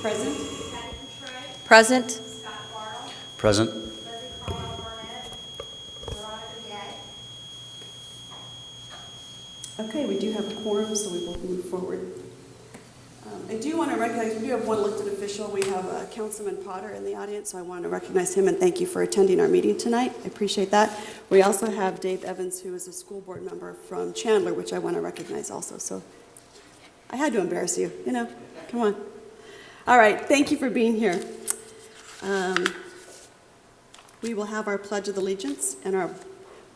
Present. Present. Present. Okay, we do have a quorum, so we will move forward. I do want to recognize, we do have one elected official. We have Councilman Potter in the audience, so I want to recognize him and thank you for attending our meeting tonight. I appreciate that. We also have Dave Evans, who is a school board member from Chandler, which I want to recognize also. So I had to embarrass you, come on. All right, thank you for being here. We will have our Pledge of Allegiance and our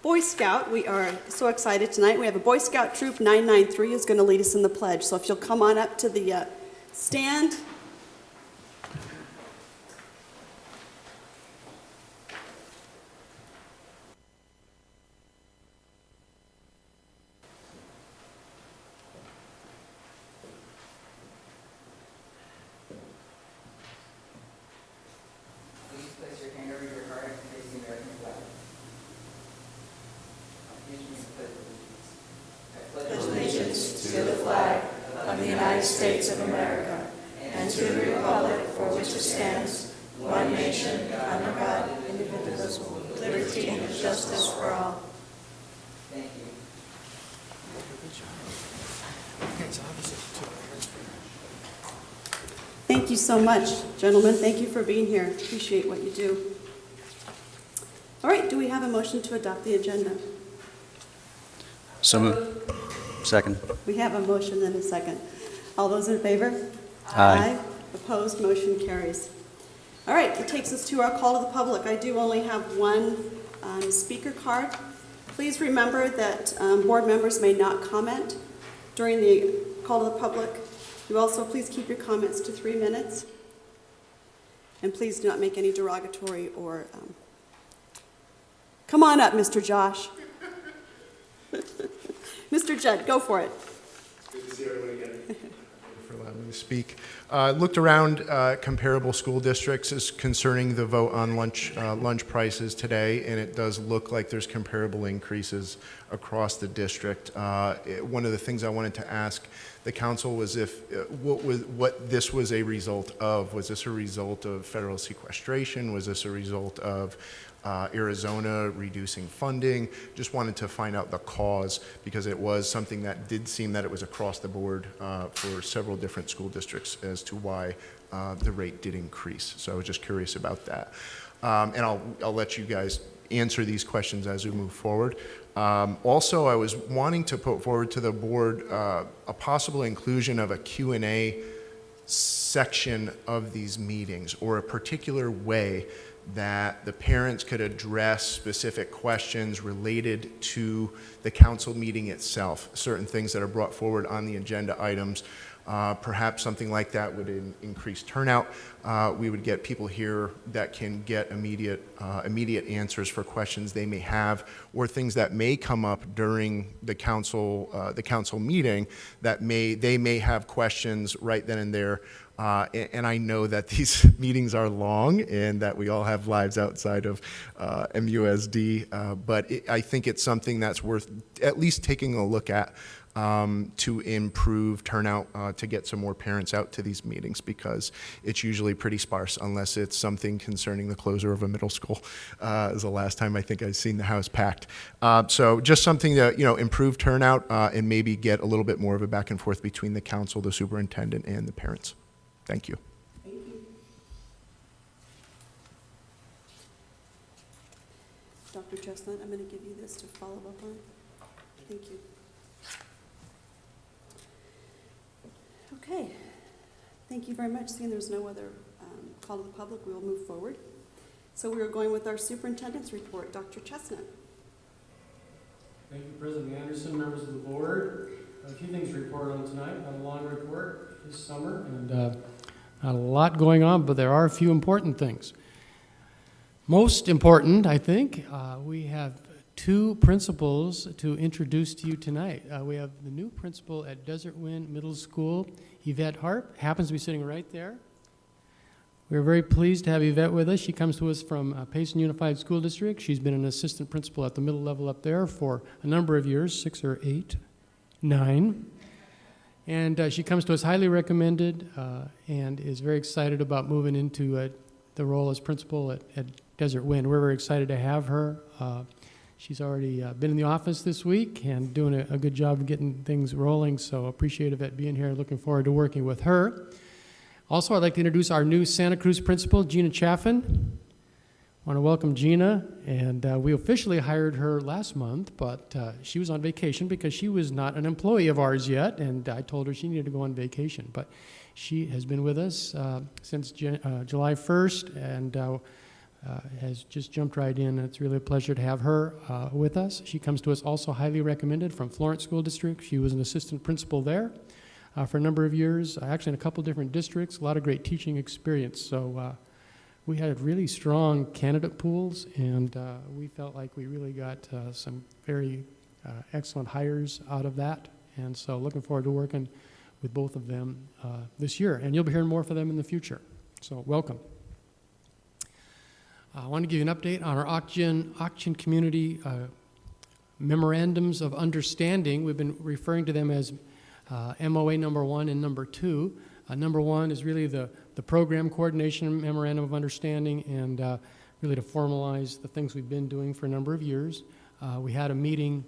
Boy Scout. We are so excited tonight. We have a Boy Scout Troop 993 is going to lead us in the pledge. So if you'll come on up to the stand. Please place your hand over your heart and face the American flag. I pledge allegiance to the flag of the United States of America and to the republic for which it stands, one nation, under God, indivisible, with liberty and justice for all. Thank you. Thank you so much, gentlemen. Thank you for being here. Appreciate what you do. All right, do we have a motion to adopt the agenda? So moved. Second. We have a motion and a second. All those in favor? Aye. Opposed, motion carries. All right, it takes us to our call to the public. I do only have one speaker card. Please remember that board members may not comment during the call to the public. You also please keep your comments to 3 minutes. And please do not make any derogatory or... Come on up, Mr. Josh. Mr. Judd, go for it. Good to see everybody again. For allowing me to speak. Looked around comparable school districts as concerning the vote on lunch prices today, and it does look like there's comparable increases across the district. One of the things I wanted to ask the council was what this was a result of. Was this a result of federal sequestration? Was this a result of Arizona reducing funding? Just wanted to find out the cause, because it was something that did seem that it was across the board for several different school districts as to why the rate did increase. So I was just curious about that. And I'll let you guys answer these questions as we move forward. Also, I was wanting to put forward to the board a possible inclusion of a Q&A section of these meetings, or a particular way that the parents could address specific questions related to the council meeting itself, certain things that are brought forward on the agenda items. Perhaps something like that would increase turnout. We would get people here that can get immediate answers for questions they may have, or things that may come up during the council meeting that they may have questions right then and there. And I know that these meetings are long and that we all have lives outside of MUSD, but I think it's something that's worth at least taking a look at to improve turnout, to get some more parents out to these meetings, because it's usually pretty sparse unless it's something concerning the closure of a middle school. Is the last time I think I've seen the house packed. So just something to improve turnout and maybe get a little bit more of a back and forth between the council, the superintendent, and the parents. Thank you. Thank you. Dr. Chestnut, I'm going to give you this to follow up on. Thank you. Okay. Thank you very much. Seeing there's no other call to the public, we will move forward. So we are going with our superintendent's report. Dr. Chestnut. Thank you, President Anderson, members of the board. A few things to report on tonight. Not a long report this summer, and not a lot going on, but there are a few important things. Most important, I think, we have two principals to introduce to you tonight. We have the new principal at Desert Wind Middle School, Yvette Harp, happens to be sitting right there. We're very pleased to have Yvette with us. She comes to us from Payson Unified School District. She's been an assistant principal at the middle level up there for a number of years, 6 or 8, 9. And she comes to us highly recommended and is very excited about moving into the role as principal at Desert Wind. We're very excited to have her. She's already been in the office this week and doing a good job of getting things rolling, so appreciative at being here. Looking forward to working with her. Also, I'd like to introduce our new Santa Cruz principal, Gina Chaffin. I want to welcome Gina, and we officially hired her last month, but she was on vacation because she was not an employee of ours yet, and I told her she needed to go on vacation. But she has been with us since July 1st and has just jumped right in, and it's really a pleasure to have her with us. She comes to us also highly recommended from Florence School District. She was an assistant principal there for a number of years, actually in a couple different districts, a lot of great teaching experience. So we had really strong candidate pools, and we felt like we really got some very excellent hires out of that. And so looking forward to working with both of them this year. And you'll be hearing more from them in the future. So welcome. I want to give you an update on our Auction Community Memorandums of Understanding. We've been referring to them as MOA number 1 and number 2. Number 1 is really the program coordination memorandum of understanding, and really to formalize the things we've been doing for a number of years. We have a meeting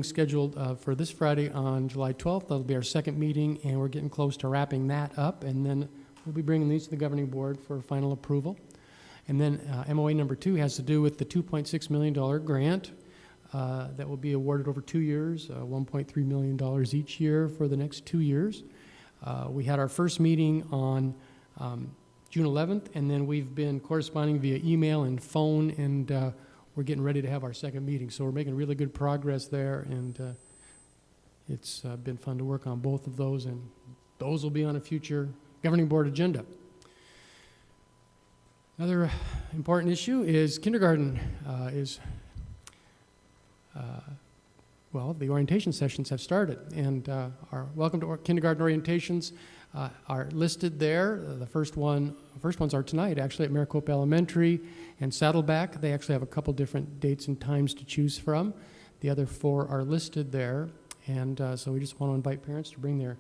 scheduled for this Friday on July 12th. That'll be our second meeting, and we're getting close to wrapping that up, and then we'll be bringing these to the governing board for final approval. And then MOA number 2 has to do with the $2.6 million grant that will be awarded over 2 years, $1.3 million each year for the next 2 years. We had our first meeting on June 11th, and then we've been corresponding via email and phone, and we're getting ready to have our second meeting. So we're making really good progress there, and it's been fun to work on both of those, and those will be on a future governing board agenda. Another important issue is kindergarten well, the orientation sessions have started, and our welcome to kindergarten orientations are listed there. The first ones are tonight, actually, at Maricopa Elementary and Saddleback. They actually have a couple different dates and times to choose from. The other 4 are listed there, and so we just want to invite parents to bring their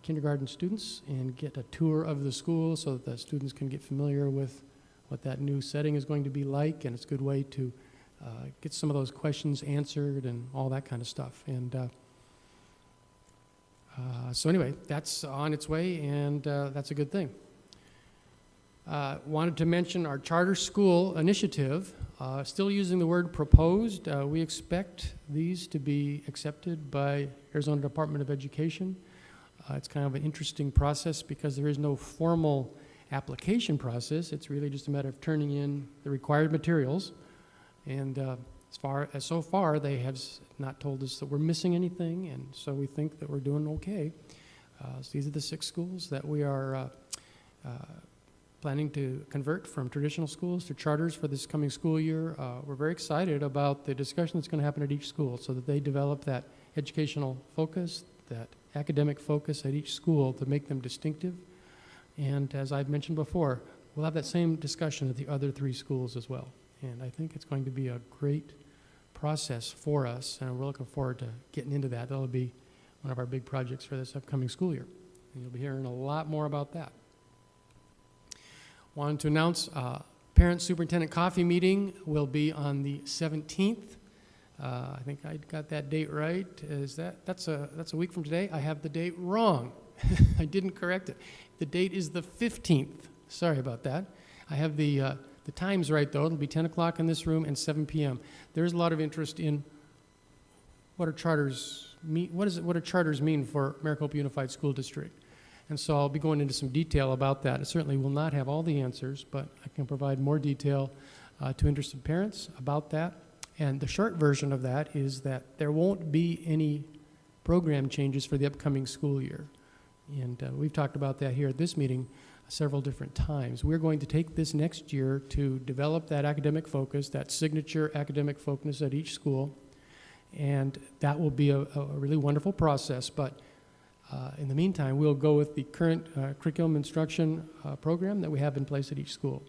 kindergarten students and get a tour of the school so that the students can get familiar with what that new setting is going to be like, and it's a good way to get some of those questions answered and all that kind of stuff. And so anyway, that's on its way, and that's a good thing. Wanted to mention our charter school initiative. Still using the word proposed. We expect these to be accepted by Arizona Department of Education. It's kind of an interesting process because there is no formal application process. It's really just a matter of turning in the required materials. And so far, they have not told us that we're missing anything, and so we think that we're doing okay. So these are the 6 schools that we are planning to convert from traditional schools to charters for this coming school year. We're very excited about the discussion that's going to happen at each school so that they develop that educational focus, that academic focus at each school to make them distinctive. And as I've mentioned before, we'll have that same discussion at the other 3 schools as well. And I think it's going to be a great process for us, and we're looking forward to getting into that. That'll be one of our big projects for this upcoming school year. And you'll be hearing a lot more about that. Wanted to announce Parent Superintendent Coffee Meeting will be on the 17th. I think I got that date right. That's a week from today? I have the date wrong. I didn't correct it. The date is the 15th. Sorry about that. I have the times right, though. It'll be 10 o'clock in this room and 7 p.m. There's a lot of interest in what do charters mean for Maricopa Unified School District. And so I'll be going into some detail about that. I certainly will not have all the answers, but I can provide more detail to interested parents about that. And the short version of that is that there won't be any program changes for the upcoming school year. And we've talked about that here at this meeting several different times. We're going to take this next year to develop that academic focus, that signature academic focus at each school, and that will be a really wonderful process. But in the meantime, we'll go with the current curriculum instruction program that we have in place at each school.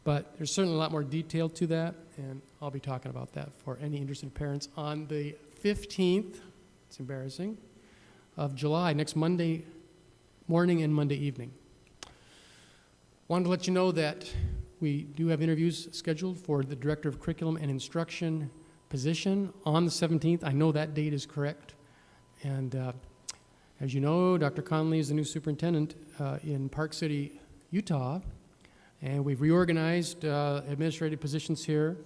But there's certainly a lot more detail to that, and I'll be talking about that for any interested parents on the 15th, it's embarrassing, of July, next Monday morning and Monday evening. Wanted to let you know that we do have interviews scheduled for the Director of Curriculum and Instruction position on the 17th. I know that date is correct. And as you know, Dr. Conley is the new superintendent in Park City, Utah, and we've reorganized administrative positions here.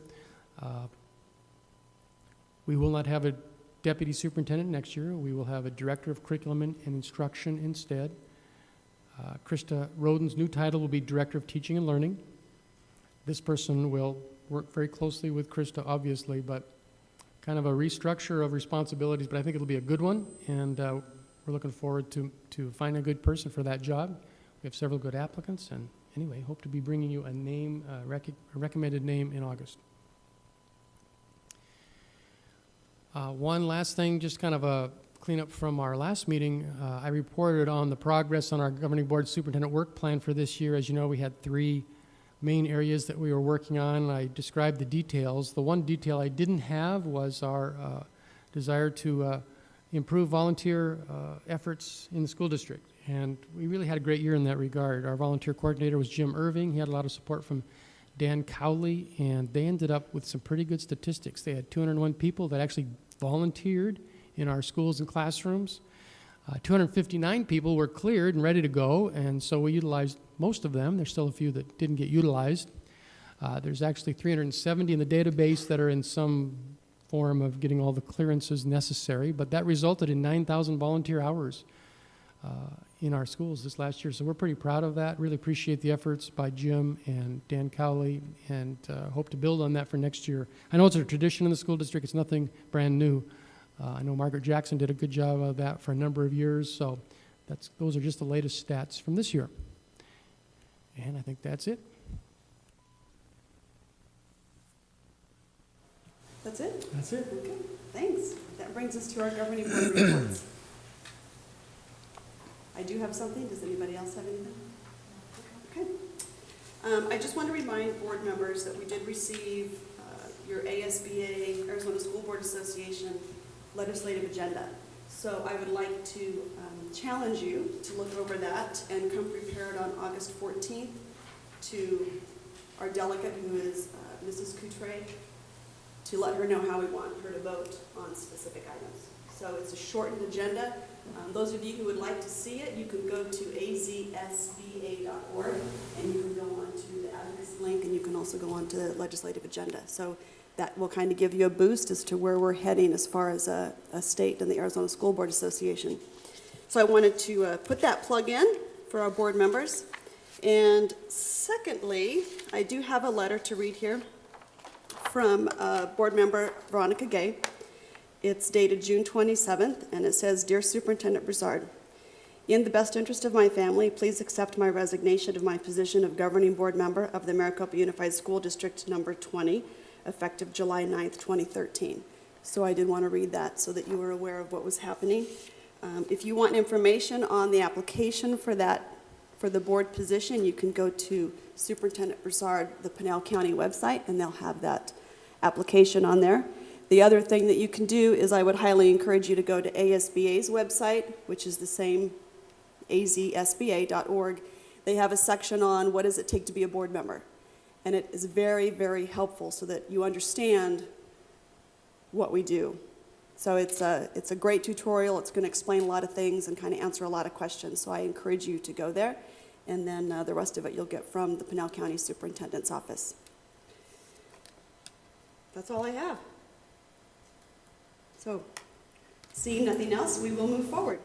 We will not have a deputy superintendent next year. We will have a Director of Curriculum and Instruction instead. Krista Roden's new title will be Director of Teaching and Learning. This person will work very closely with Krista, obviously, but kind of a restructure of responsibilities, but I think it'll be a good one, and we're looking forward to finding a good person for that job. We have several good applicants, and anyway, hope to be bringing you a name, a recommended name in August. One last thing, just kind of a cleanup from our last meeting. I reported on the progress on our governing board superintendent work plan for this year. As you know, we had 3 main areas that we were working on. I described the details. The one detail I didn't have was our desire to improve volunteer efforts in the school district. And we really had a great year in that regard. Our volunteer coordinator was Jim Irving. He had a lot of support from Dan Cowley, and they ended up with some pretty good statistics. They had 201 people that actually volunteered in our schools and classrooms. 259 people were cleared and ready to go, and so we utilized most of them. There's still a few that didn't get utilized. There's actually 370 in the database that are in some form of getting all the clearances necessary, but that resulted in 9,000 volunteer hours in our schools this last year, so we're pretty proud of that. Really appreciate the efforts by Jim and Dan Cowley, and hope to build on that for next year. I know it's a tradition in the school district. It's nothing brand new. I know Margaret Jackson did a good job of that for a number of years, so those are just the latest stats from this year. And I think that's it. That's it? That's it. Okay, thanks. That brings us to our governing board reports. I do have something. Does anybody else have anything? Okay. I just want to remind board members that we did receive your ASBA, Arizona School Board Association, legislative agenda. So I would like to challenge you to look over that and come prepared on August 14th to our delegate, who is Mrs. Coutre, to let her know how we want her to vote on specific items. So it's a shortened agenda. Those of you who would like to see it, you can go to azsba.org, and you can go on to the advocacy link, and you can also go on to the legislative agenda. So that will kind of give you a boost as to where we're heading as far as a state and the Arizona School Board Association. So I wanted to put that plug in for our board members. And secondly, I do have a letter to read here from board member Veronica Gay. It's dated June 27th, and it says, "Dear Superintendent Broussard, in the best interest of my family, please accept my resignation of my position of governing board member of the Maricopa Unified School District number 20, effective July 9th, 2013. So I did want to read that so that you were aware of what was happening. If you want information on the application for the board position, you can go to Superintendent Broussard, the Pinal County website, and they'll have that application on there. The other thing that you can do is I would highly encourage you to go to ASBA's website, which is the same, azsba.org. They have a section on what does it take to be a board member. And it is very, very helpful so that you understand what we do. So it's a great tutorial. It's going to explain a lot of things and kind of answer a lot of questions. So I encourage you to go there. And then the rest of it you'll get from the Pinal County Superintendent's office. That's all I have. So, seeing nothing else, we will move forward.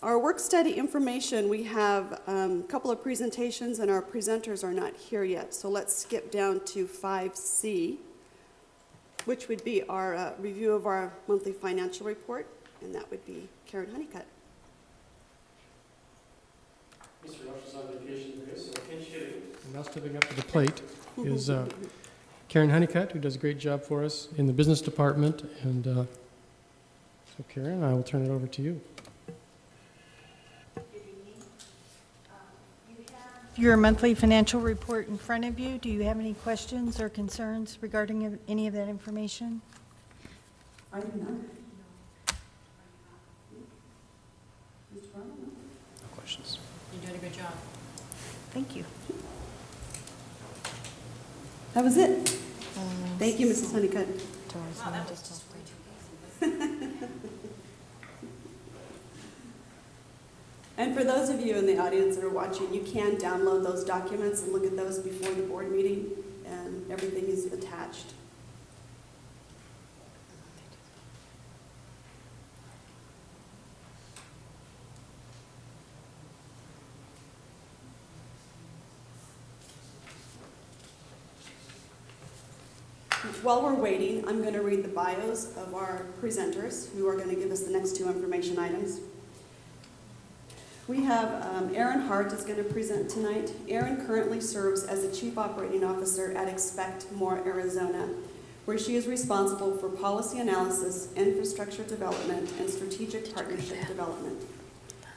Our work study information, we have a couple of presentations, and our presenters are not here yet. So let's skip down to 5C, which would be our review of our monthly financial report, and that would be Karen Honeycutt. Mr. Rush is on vacation today, so pinch hitting. And now stepping up to the plate is Karen Honeycutt, who does a great job for us in the business department. And so Karen, I will turn it over to you. Good evening. You have your monthly financial report in front of you. Do you have any questions or concerns regarding any of that information? I do not. Mr. Barlow, no? No questions. You're doing a good job. Thank you. That was it. Thank you, Mrs. Honeycutt. And for those of you in the audience that are watching, you can download those documents and look at those before the board meeting, and everything is attached. While we're waiting, I'm going to read the bios of our presenters who are going to give us the next two information items. We have Erin Hart is going to present tonight. Erin currently serves as the Chief Operating Officer at Expect More Arizona, where she is responsible for policy analysis, infrastructure development, and strategic partnership development.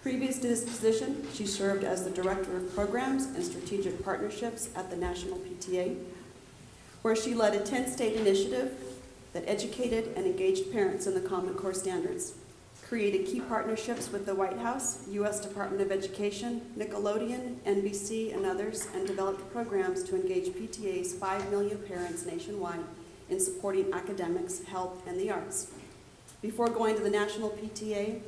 Previous to this position, she served as the Director of Programs and Strategic Partnerships at the National PTA, where she led a 10-state initiative that educated and engaged parents in the Common Core standards, created key partnerships with the White House, U.S. Department of Education, Nickelodeon, NBC, and others, and developed programs to engage PTA's 5 million parents nationwide in supporting academics, health, and the arts. Before going to the National PTA,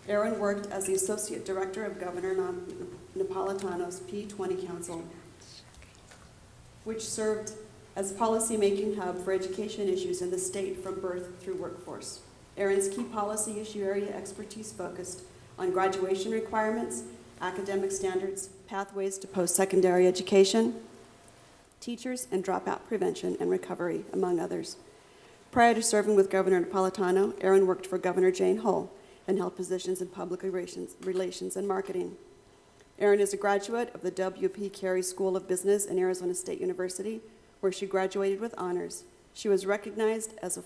Erin worked as the Associate Director of Governor Napolitano's P20 Council, which served as a policy-making hub for education issues in the state from birth through workforce. Erin's key policy issue area expertise focused on graduation requirements, academic standards, pathways to post-secondary education, teachers, and dropout prevention and recovery, among others. Prior to serving with Governor Napolitano, Erin worked for Governor Jane Hull and held positions in public relations and marketing. Erin is a graduate of the W.P. Carey School of Business in Arizona State University, where she graduated with honors. She was recognized as a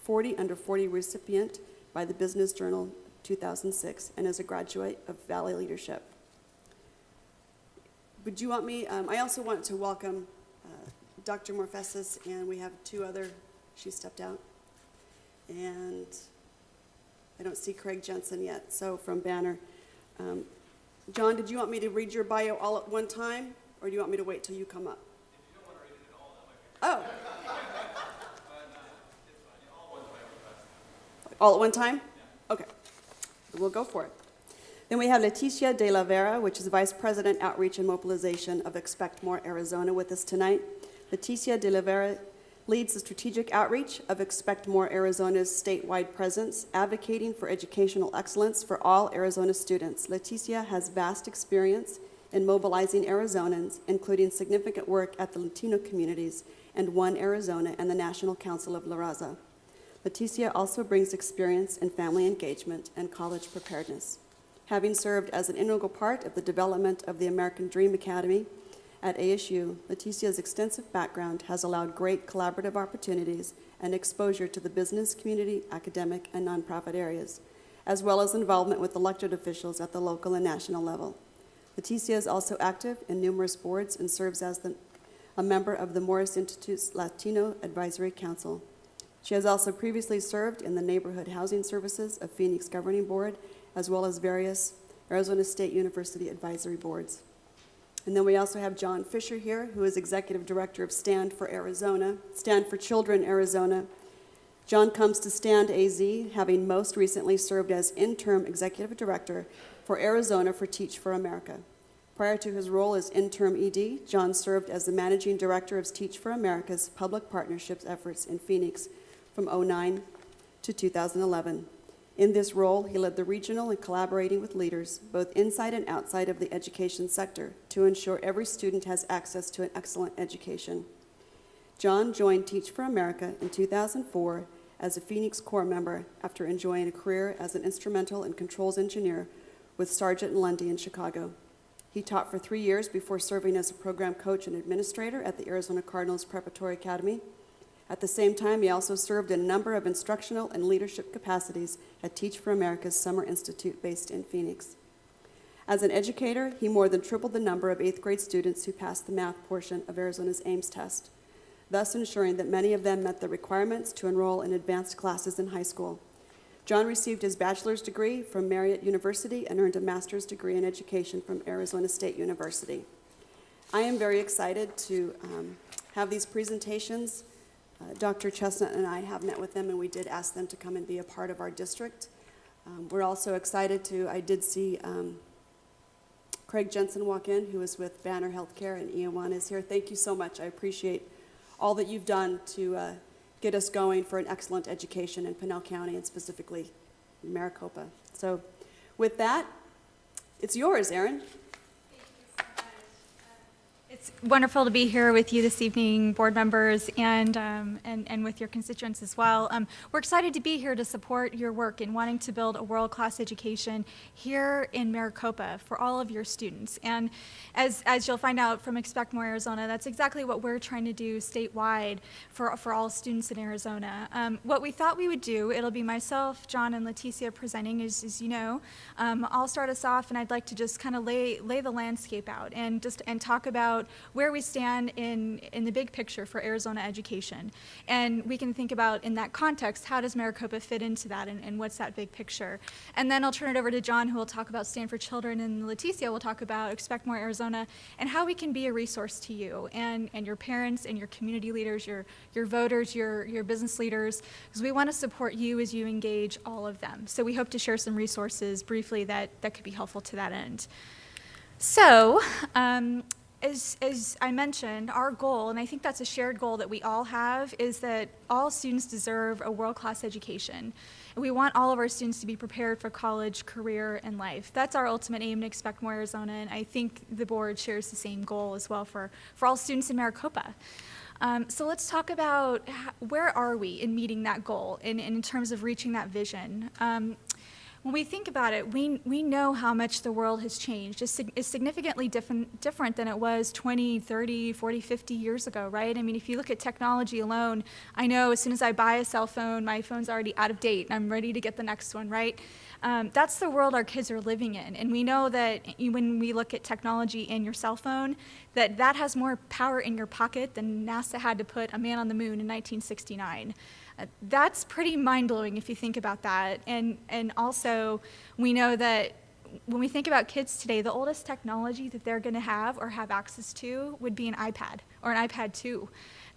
40 under 40 recipient by the Business Journal 2006 and is a graduate of Valley Leadership. Would you want me, I also want to welcome Dr. Morfesis, and we have two other, she stepped out. And I don't see Craig Jensen yet, so from Banner. John, did you want me to read your bio all at one time, or do you want me to wait till you come up? Oh. All at one time? Okay. We'll go for it. Then we have Leticia De La Vera, which is Vice President, Outreach and Mobilization of Expect More Arizona, with us tonight. Leticia De La Vera leads the strategic outreach of Expect More Arizona's statewide presence, advocating for educational excellence for all Arizona students. Leticia has vast experience in mobilizing Arizonans, including significant work at the Latino communities and One Arizona and the National Council of La Raza. Leticia also brings experience in family engagement and college preparedness. Having served as an integral part of the development of the American Dream Academy at ASU, Leticia's extensive background has allowed great collaborative opportunities and exposure to the business, community, academic, and nonprofit areas, as well as involvement with elected officials at the local and national level. Leticia is also active in numerous boards and serves as a member of the Morris Institute's Latino Advisory Council. She has also previously served in the Neighborhood Housing Services of Phoenix Governing Board, as well as various Arizona State University advisory boards. And then we also have John Fisher here, who is Executive Director of Stand for Arizona, Stand for Children Arizona. John comes to Stand AZ, having most recently served as Interim Executive Director for Arizona for Teach for America. Prior to his role as Interim ED, John served as the Managing Director of Teach for America's public partnerships efforts in Phoenix from 2009 to 2011. In this role, he led the regional and collaborating with leaders, both inside and outside of the education sector, to ensure every student has access to an excellent education. John joined Teach for America in 2004 as a Phoenix Corps member after enjoying a career as an instrumental and controls engineer with Sargent & Lundy in Chicago. He taught for 3 years before serving as a program coach and administrator at the Arizona Cardinals Preparatory Academy. At the same time, he also served in a number of instructional and leadership capacities at Teach for America's Summer Institute based in Phoenix. As an educator, he more than tripled the number of 8th grade students who passed the math portion of Arizona's Ames test, thus ensuring that many of them met the requirements to enroll in advanced classes in high school. John received his bachelor's degree from Marriott University and earned a master's degree in education from Arizona State University. I am very excited to have these presentations. Dr. Chestnut and I have met with them, and we did ask them to come and be a part of our district. We're also excited I did see Craig Jensen walk in, who is with Banner Healthcare, and Ian is here. Thank you so much. I appreciate all that you've done to get us going for an excellent education in Pinal County and specifically Maricopa. So with that, it's yours, Erin. It's wonderful to be here with you this evening, board members, and with your constituents as well. We're excited to be here to support your work in wanting to build a world-class education here in Maricopa for all of your students. And as you'll find out from Expect More Arizona, that's exactly what we're trying to do statewide for all students in Arizona. What we thought we would do, it'll be myself, John, and Leticia presenting, as you know. I'll start us off, and I'd like to just kind of lay the landscape out and talk about where we stand in the big picture for Arizona education. And we can think about, in that context, how does Maricopa fit into that, and what's that big picture? And then I'll turn it over to John, who will talk about Stand for Children, and Leticia will talk about Expect More Arizona and how we can be a resource to you and your parents and your community leaders, your voters, your business leaders, because we want to support you as you engage all of them. So we hope to share some resources briefly that could be helpful to that end. So, as I mentioned, our goal, and I think that's a shared goal that we all have, is that all students deserve a world-class education. And we want all of our students to be prepared for college, career, and life. That's our ultimate aim to Expect More Arizona, and I think the board shares the same goal as well for all students in Maricopa. So let's talk about where are we in meeting that goal in terms of reaching that vision. When we think about it, we know how much the world has changed. It's significantly different than it was 20, 30, 40, 50 years ago, right? I mean, if you look at technology alone, I know as soon as I buy a cell phone, my phone's already out of date, and I'm ready to get the next one, right? That's the world our kids are living in. And we know that when we look at technology in your cell phone, that has more power in your pocket than NASA had to put a man on the moon in 1969. That's pretty mind-blowing if you think about that. And also, we know that when we think about kids today, the oldest technology that they're going to have or have access to would be an iPad or an iPad 2.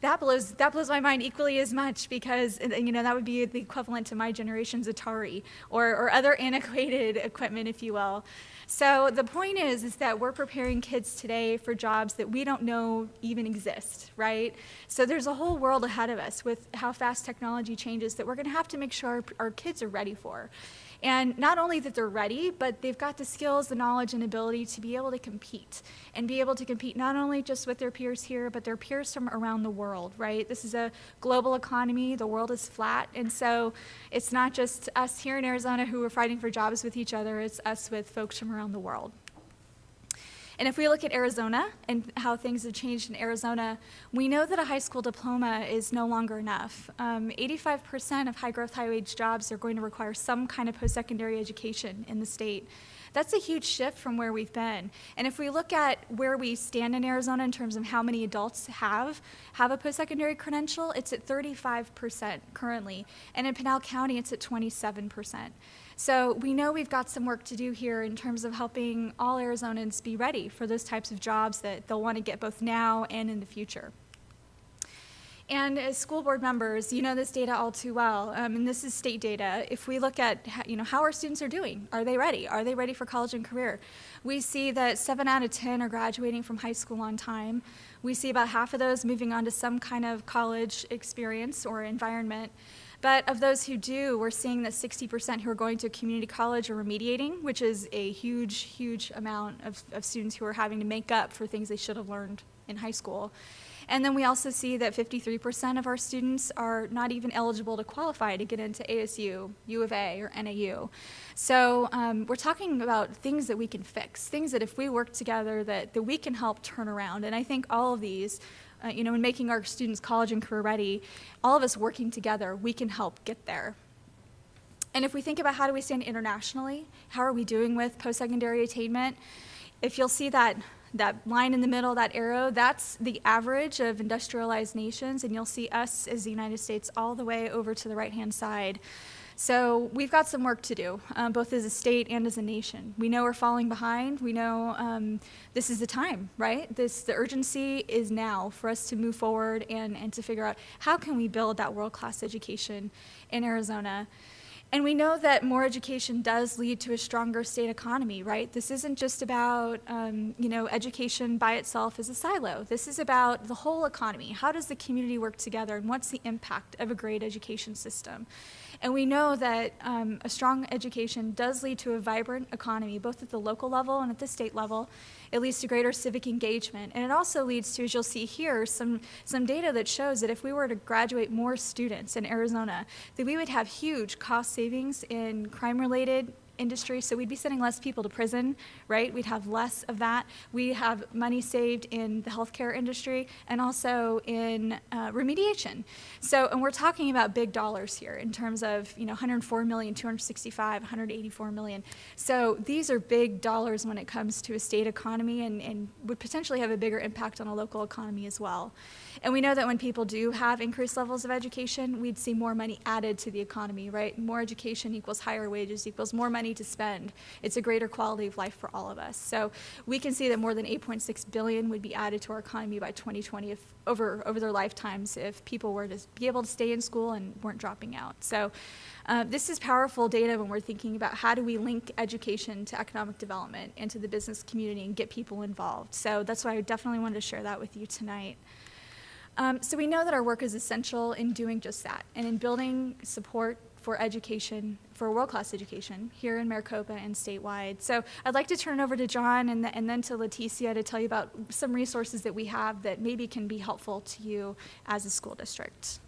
That blows my mind equally as much, because that would be the equivalent to my generation's Atari or other antiquated equipment, if you will. So the point is that we're preparing kids today for jobs that we don't know even exist, right? So there's a whole world ahead of us with how fast technology changes that we're going to have to make sure our kids are ready for. And not only that they're ready, but they've got the skills, the knowledge, and ability to be able to compete. And be able to compete not only just with their peers here, but their peers from around the world, right? This is a global economy. The world is flat. And so it's not just us here in Arizona who are fighting for jobs with each other. It's us with folks from around the world. And if we look at Arizona and how things have changed in Arizona, we know that a high school diploma is no longer enough. 85% of high-growth, high-wage jobs are going to require some kind of post-secondary education in the state. That's a huge shift from where we've been. And if we look at where we stand in Arizona in terms of how many adults have a post-secondary credential, it's at 35% currently. And in Pinal County, it's at 27%. So we know we've got some work to do here in terms of helping all Arizonans be ready for those types of jobs that they'll want to get both now and in the future. And as school board members, you know this data all too well, and this is state data. If we look at how our students are doing, are they ready? Are they ready for college and career? We see that 7 out of 10 are graduating from high school on time. We see about half of those moving on to some kind of college experience or environment. But of those who do, we're seeing that 60% who are going to a community college are remediating, which is a huge, huge amount of students who are having to make up for things they should have learned in high school. And then we also see that 53% of our students are not even eligible to qualify to get into ASU, U of A, or NAU. So we're talking about things that we can fix, things that if we work together that we can help turn around. And I think all of these, in making our students college and career ready, all of us working together, we can help get there. And if we think about how do we stand internationally, how are we doing with post-secondary attainment, if you'll see that line in the middle, that arrow, that's the average of industrialized nations, and you'll see us as the United States all the way over to the right-hand side. So we've got some work to do, both as a state and as a nation. We know we're falling behind. We know this is the time, right? The urgency is now for us to move forward and to figure out how can we build that world-class education in Arizona. And we know that more education does lead to a stronger state economy, right? This isn't just about, education by itself as a silo. This is about the whole economy. How does the community work together, and what's the impact of a great education system? And we know that a strong education does lead to a vibrant economy, both at the local level and at the state level. It leads to greater civic engagement. And it also leads to, as you'll see here, some data that shows that if we were to graduate more students in Arizona, that we would have huge cost savings in crime-related industry, so we'd be sending less people to prison, right? We'd have less of that. We have money saved in the healthcare industry and also in remediation. So, and we're talking about big dollars here in terms of, 104 million, 265, 184 million. So these are big dollars when it comes to a state economy and would potentially have a bigger impact on a local economy as well. And we know that when people do have increased levels of education, we'd see more money added to the economy, right? More education equals higher wages equals more money to spend. It's a greater quality of life for all of us. So we can see that more than 8.6 billion would be added to our economy by 2020 if over their lifetimes if people were to be able to stay in school and weren't dropping out. So this is powerful data when we're thinking about how do we link education to economic development and to the business community and get people involved. So that's why I definitely wanted to share that with you tonight. So we know that our work is essential in doing just that and in building support for education, for world-class education here in Maricopa and statewide. So I'd like to turn it over to John and then to Leticia to tell you about some resources that we have that maybe can be helpful to you as a school district.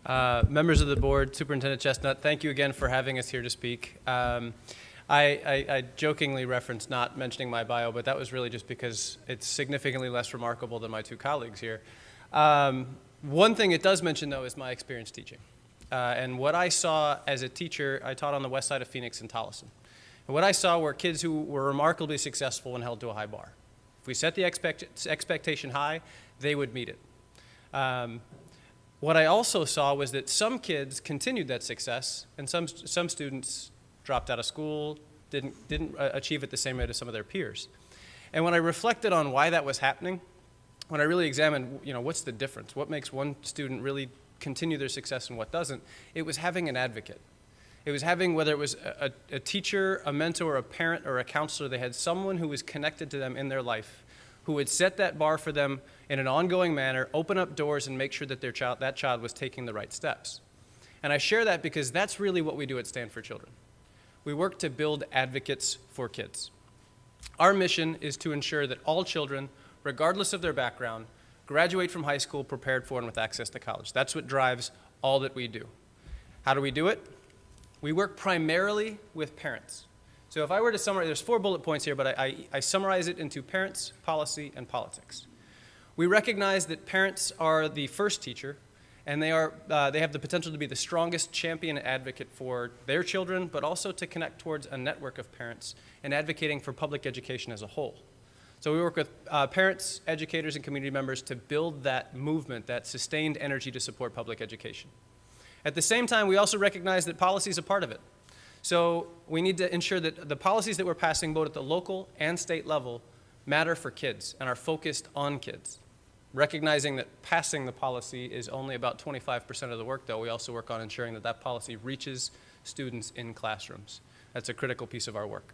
Members of the board, Superintendent Chestnut, thank you again for having us here to speak. I jokingly referenced not mentioning my bio, but that was really just because it's significantly less remarkable than my two colleagues here. One thing it does mention, though, is my experience teaching. And what I saw as a teacher, I taught on the west side of Phoenix and Tolleson. And what I saw were kids who were remarkably successful when held to a high bar. If we set the expectation high, they would meet it. What I also saw was that some kids continued that success, and some students dropped out of school, didn't achieve at the same rate as some of their peers. And when I reflected on why that was happening, when I really examined, what's the difference? What makes one student really continue their success and what doesn't? It was having an advocate. It was having, whether it was a teacher, a mentor, a parent, or a counselor, they had someone who was connected to them in their life, who would set that bar for them in an ongoing manner, open up doors, and make sure that that child was taking the right steps. And I share that because that's really what we do at Stand for Children. We work to build advocates for kids. Our mission is to ensure that all children, regardless of their background, graduate from high school prepared for and with access to college. That's what drives all that we do. How do we do it? We work primarily with parents. So if I were to summarize, there's 4 bullet points here, but I summarize it into parents, policy, and politics. We recognize that parents are the first teacher, and they have the potential to be the strongest champion and advocate for their children, but also to connect towards a network of parents and advocating for public education as a whole. So we work with parents, educators, and community members to build that movement, that sustained energy to support public education. At the same time, we also recognize that policy is a part of it. So we need to ensure that the policies that we're passing both at the local and state level matter for kids and are focused on kids. Recognizing that passing the policy is only about 25% of the work, though, we also work on ensuring that that policy reaches students in classrooms. That's a critical piece of our work.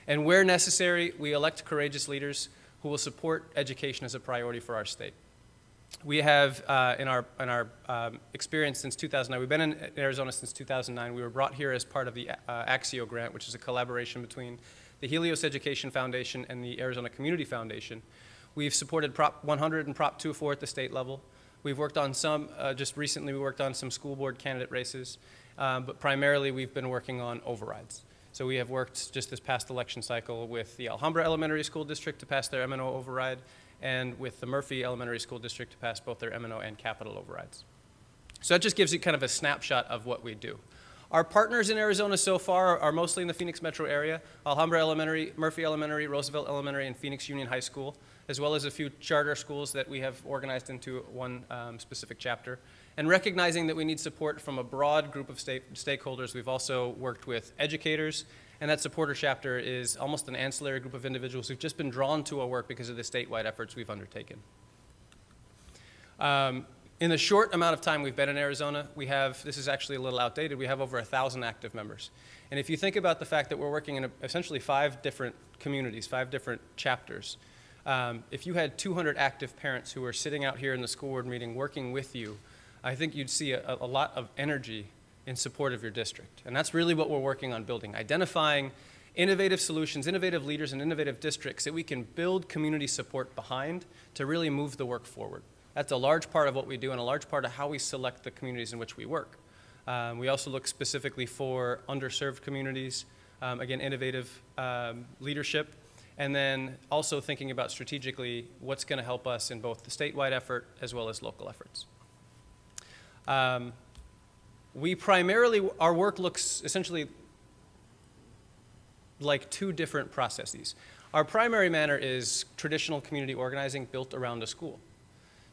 And where necessary, we elect courageous leaders who will support education as a priority for our state. We have, in our experience since 2009, we've been in Arizona since 2009. We were brought here as part of the Axio grant, which is a collaboration between the Helios Education Foundation and the Arizona Community Foundation. We've supported Prop 100 and Prop 204 at the state level. We've worked on some, just recently we worked on some school board candidate races, but primarily we've been working on overrides. So we have worked just this past election cycle with the Alhambra Elementary School District to pass their M&O override, and with the Murphy Elementary School District to pass both their M&O and capital overrides. So that just gives you kind of a snapshot of what we do. Our partners in Arizona so far are mostly in the Phoenix metro area: Alhambra Elementary, Murphy Elementary, Roosevelt Elementary, and Phoenix Union High School, as well as a few charter schools that we have organized into one specific chapter. And recognizing that we need support from a broad group of stakeholders, we've also worked with educators, and that supporter chapter is almost an ancillary group of individuals who've just been drawn to our work because of the statewide efforts we've undertaken. In the short amount of time we've been in Arizona, this is actually a little outdated, we have over 1,000 active members. And if you think about the fact that we're working in essentially 5 different communities, 5 different chapters, if you had 200 active parents who were sitting out here in the school board meeting working with you, I think you'd see a lot of energy in support of your district. And that's really what we're working on building, identifying innovative solutions, innovative leaders, and innovative districts that we can build community support behind to really move the work forward. That's a large part of what we do and a large part of how we select the communities in which we work. We also look specifically for underserved communities, again, innovative leadership, and then also thinking about strategically what's going to help us in both the statewide effort as well as local efforts. Our work looks essentially like 2 different processes. Our primary manner is traditional community organizing built around a school.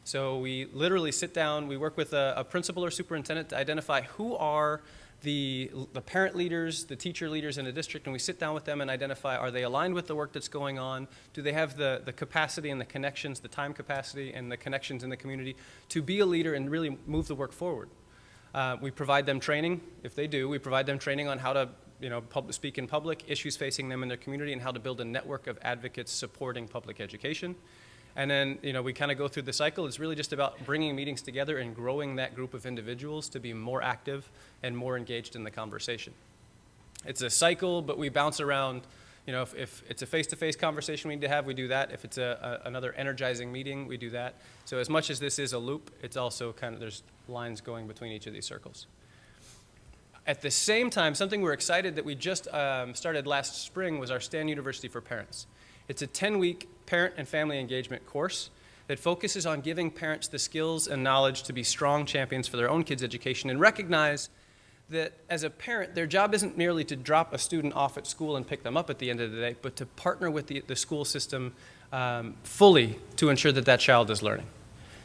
So we literally sit down, we work with a principal or superintendent to identify who are the parent leaders, the teacher leaders in a district, and we sit down with them and identify, are they aligned with the work that's going on? Do they have the capacity and the connections, the time capacity and the connections in the community to be a leader and really move the work forward? We provide them training. If they do, we provide them training on how to speak in public, issues facing them in their community, and how to build a network of advocates supporting public education. And then, we kind of go through the cycle. It's really just about bringing meetings together and growing that group of individuals to be more active and more engaged in the conversation. It's a cycle, but we bounce around. If it's a face-to-face conversation we need to have, we do that. If it's another energizing meeting, we do that. So as much as this is a loop, it's also there's lines going between each of these circles. At the same time, something we're excited that we just started last spring was our Stand University for Parents. It's a 10-week parent and family engagement course that focuses on giving parents the skills and knowledge to be strong champions for their own kids' education and recognize that as a parent, their job isn't merely to drop a student off at school and pick them up at the end of the day, but to partner with the school system fully to ensure that that child is learning.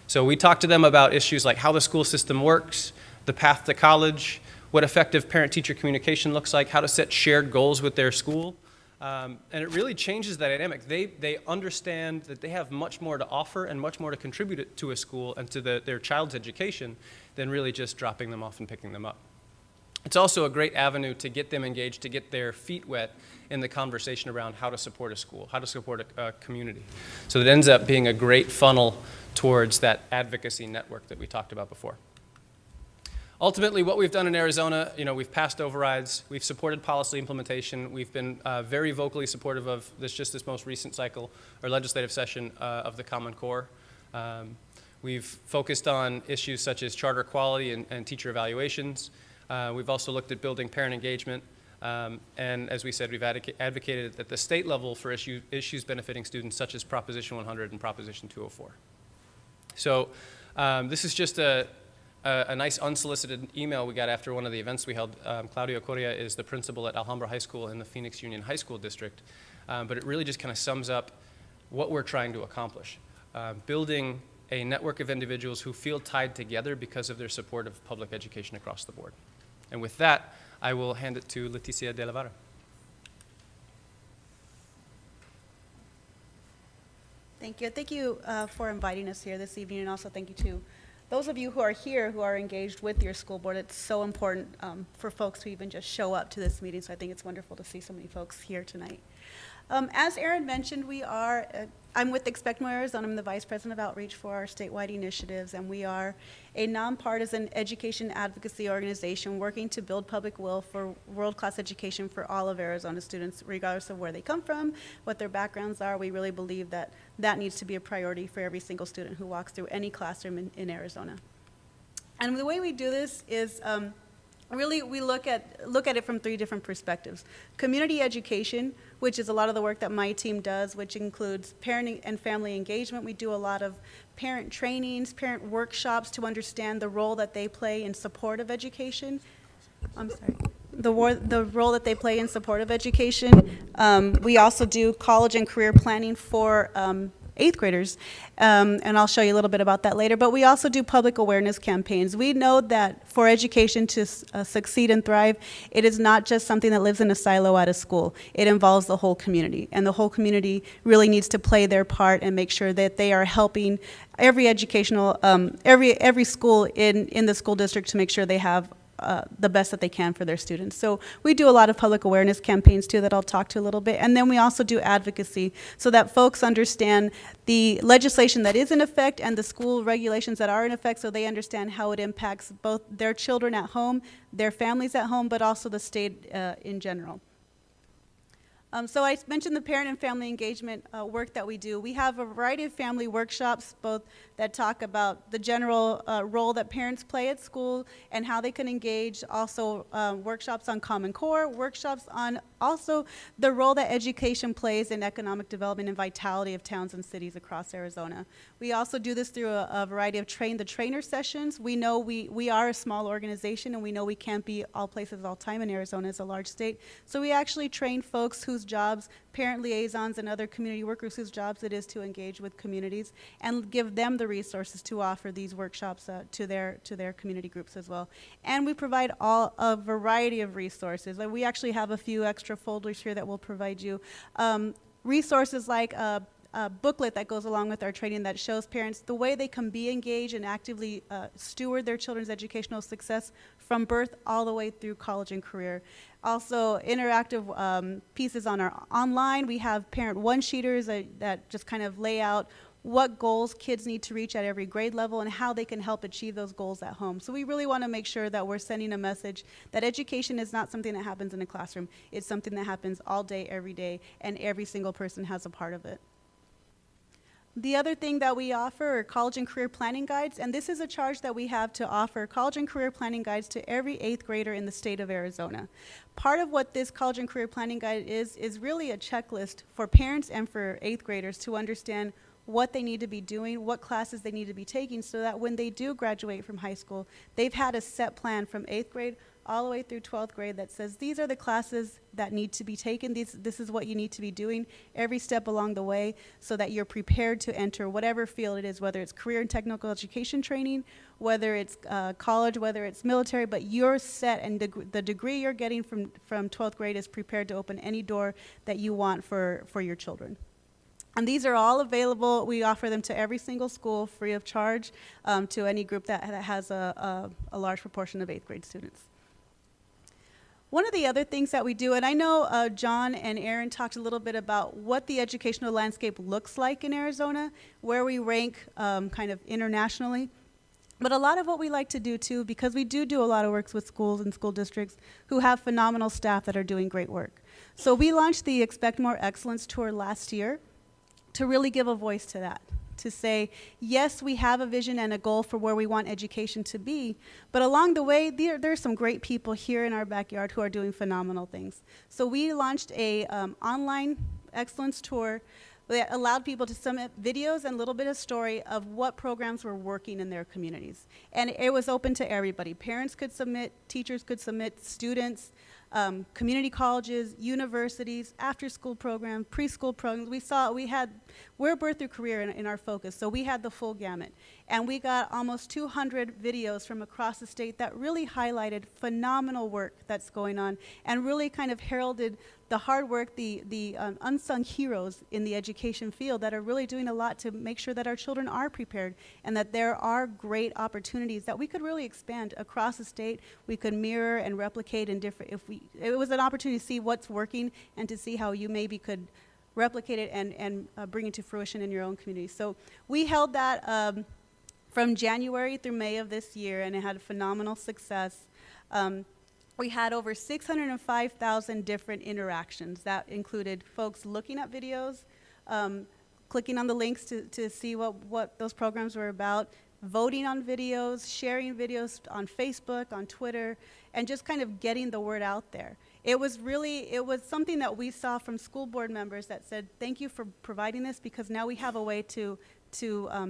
So we talk to them about issues like how the school system works, the path to college, what effective parent-teacher communication looks like, how to set shared goals with their school. And it really changes that dynamic. They understand that they have much more to offer and much more to contribute to a school and to their child's education than really just dropping them off and picking them up. It's also a great avenue to get them engaged, to get their feet wet in the conversation around how to support a school, how to support a community. So it ends up being a great funnel towards that advocacy network that we talked about before. Ultimately, what we've done in Arizona, we've passed overrides, we've supported policy implementation, we've been very vocally supportive of this most recent cycle or legislative session of the Common Core. We've focused on issues such as charter quality and teacher evaluations. We've also looked at building parent engagement, and as we said, we've advocated at the state level for issues benefiting students such as Proposition 100 and Proposition 204. So this is just a nice unsolicited email we got after one of the events we held. Claudio Correa is the principal at Alhambra High School in the Phoenix Union High School District, but it really just kind of sums up what we're trying to accomplish. Building a network of individuals who feel tied together because of their support of public education across the board. And with that, I will hand it to Leticia De La Vara. Thank you. Thank you for inviting us here this evening, and also thank you to those of you who are here who are engaged with your school board. It's so important for folks to even just show up to this meeting, so I think it's wonderful to see so many folks here tonight. As Aaron mentioned, I'm with Expect More Arizona. I'm the Vice President of Outreach for our statewide initiatives, and we are a nonpartisan education advocacy organization working to build public will for world-class education for all of Arizona students, regardless of where they come from, what their backgrounds are. We really believe that that needs to be a priority for every single student who walks through any classroom in Arizona. And the way we do this is really we look at it from 3 different perspectives. Community education, which is a lot of the work that my team does, which includes parenting and family engagement. We do a lot of parent trainings, parent workshops to understand the role that they play in support of education. I'm sorry. The role that they play in support of education. We also do college and career planning for 8th graders, and I'll show you a little bit about that later. But we also do public awareness campaigns. We know that for education to succeed and thrive, it is not just something that lives in a silo at a school. It involves the whole community, and the whole community really needs to play their part and make sure that they are helping every educational, every school in the school district to make sure they have the best that they can for their students. So we do a lot of public awareness campaigns too that I'll talk to a little bit. And then we also do advocacy so that folks understand the legislation that is in effect and the school regulations that are in effect, so they understand how it impacts both their children at home, their families at home, but also the state in general. So I mentioned the parent and family engagement work that we do. We have a variety of family workshops, both that talk about the general role that parents play at school and how they can engage, also workshops on Common Core, workshops on also the role that education plays in economic development and vitality of towns and cities across Arizona. We also do this through a variety of train-the-trainer sessions. We know we are a small organization, and we know we can't be all places all time, and Arizona is a large state. So we actually train folks whose jobs, parent liaisons and other community workers whose jobs it is to engage with communities and give them the resources to offer these workshops to their community groups as well. And we provide a variety of resources. Like, we actually have a few extra folders here that will provide you resources like a booklet that goes along with our training that shows parents the way they can be engaged and actively steward their children's educational success from birth all the way through college and career. Also, interactive pieces on our online. We have parent one-sheeters that just kind of lay out what goals kids need to reach at every grade level and how they can help achieve those goals at home. So we really want to make sure that we're sending a message that education is not something that happens in a classroom. It's something that happens all day, every day, and every single person has a part of it. The other thing that we offer are college and career planning guides, and this is a charge that we have to offer college and career planning guides to every 8th grader in the state of Arizona. Part of what this college and career planning guide is really a checklist for parents and for 8th graders to understand what they need to be doing, what classes they need to be taking, so that when they do graduate from high school, they've had a set plan from 8th grade all the way through 12th grade that says these are the classes that need to be taken, this is what you need to be doing every step along the way, so that you're prepared to enter whatever field it is, whether it's career and technical education training, whether it's college, whether it's military, but you're set, and the degree you're getting from 12th grade is prepared to open any door that you want for your children. And these are all available. We offer them to every single school free of charge to any group that has a large proportion of 8th grade students. One of the other things that we do, and I know John and Aaron talked a little bit about what the educational landscape looks like in Arizona, where we rank kind of internationally. But a lot of what we like to do too, because we do a lot of work with schools and school districts who have phenomenal staff that are doing great work. So we launched the Expect More Excellence Tour last year to really give a voice to that, to say, yes, we have a vision and a goal for where we want education to be, but along the way, there's some great people here in our backyard who are doing phenomenal things. So we launched a online excellence tour that allowed people to submit videos and a little bit of story of what programs were working in their communities. And it was open to everybody. Parents could submit, teachers could submit, students, community colleges, universities, after-school programs, preschool programs. We're birth through career in our focus, so we had the full gamut. And we got almost 200 videos from across the state that really highlighted phenomenal work that's going on and really kind of heralded the hard work, the unsung heroes in the education field that are really doing a lot to make sure that our children are prepared and that there are great opportunities that we could really expand across the state. We could mirror and replicate in different, it was an opportunity to see what's working and to see how you maybe could replicate it and bring it to fruition in your own community. So we held that from January through May of this year, and it had phenomenal success. We had over 605,000 different interactions. That included folks looking at videos, clicking on the links to see what those programs were about, voting on videos, sharing videos on Facebook, on Twitter, and just kind of getting the word out there. It was something that we saw from school board members that said, thank you for providing this, because now we have a way to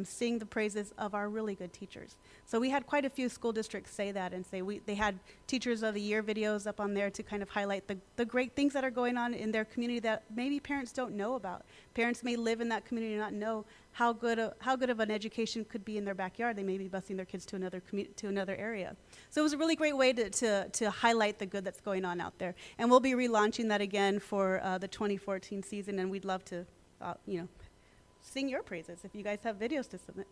sing the praises of our really good teachers. So we had quite a few school districts say that, and say they had Teachers of the Year videos up on there to kind of highlight the great things that are going on in their community that maybe parents don't know about. Parents may live in that community and not know how good of an education could be in their backyard. They may be busing their kids to another area. So it was a really great way to highlight the good that's going on out there. And we'll be relaunching that again for the 2014 season, and we'd love to, sing your praises if you guys have videos to submit.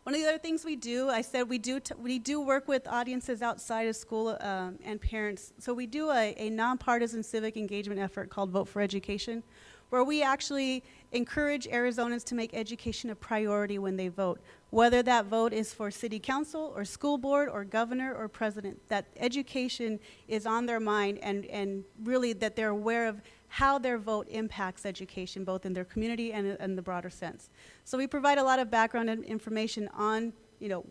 One of the other things we do, I said we do work with audiences outside of school and parents. So we do a nonpartisan civic engagement effort called Vote for Education, where we actually encourage Arizonans to make education a priority when they vote, whether that vote is for city council or school board or governor or president, that education is on their mind, and really that they're aware of how their vote impacts education, both in their community and in the broader sense. So we provide a lot of background and information on,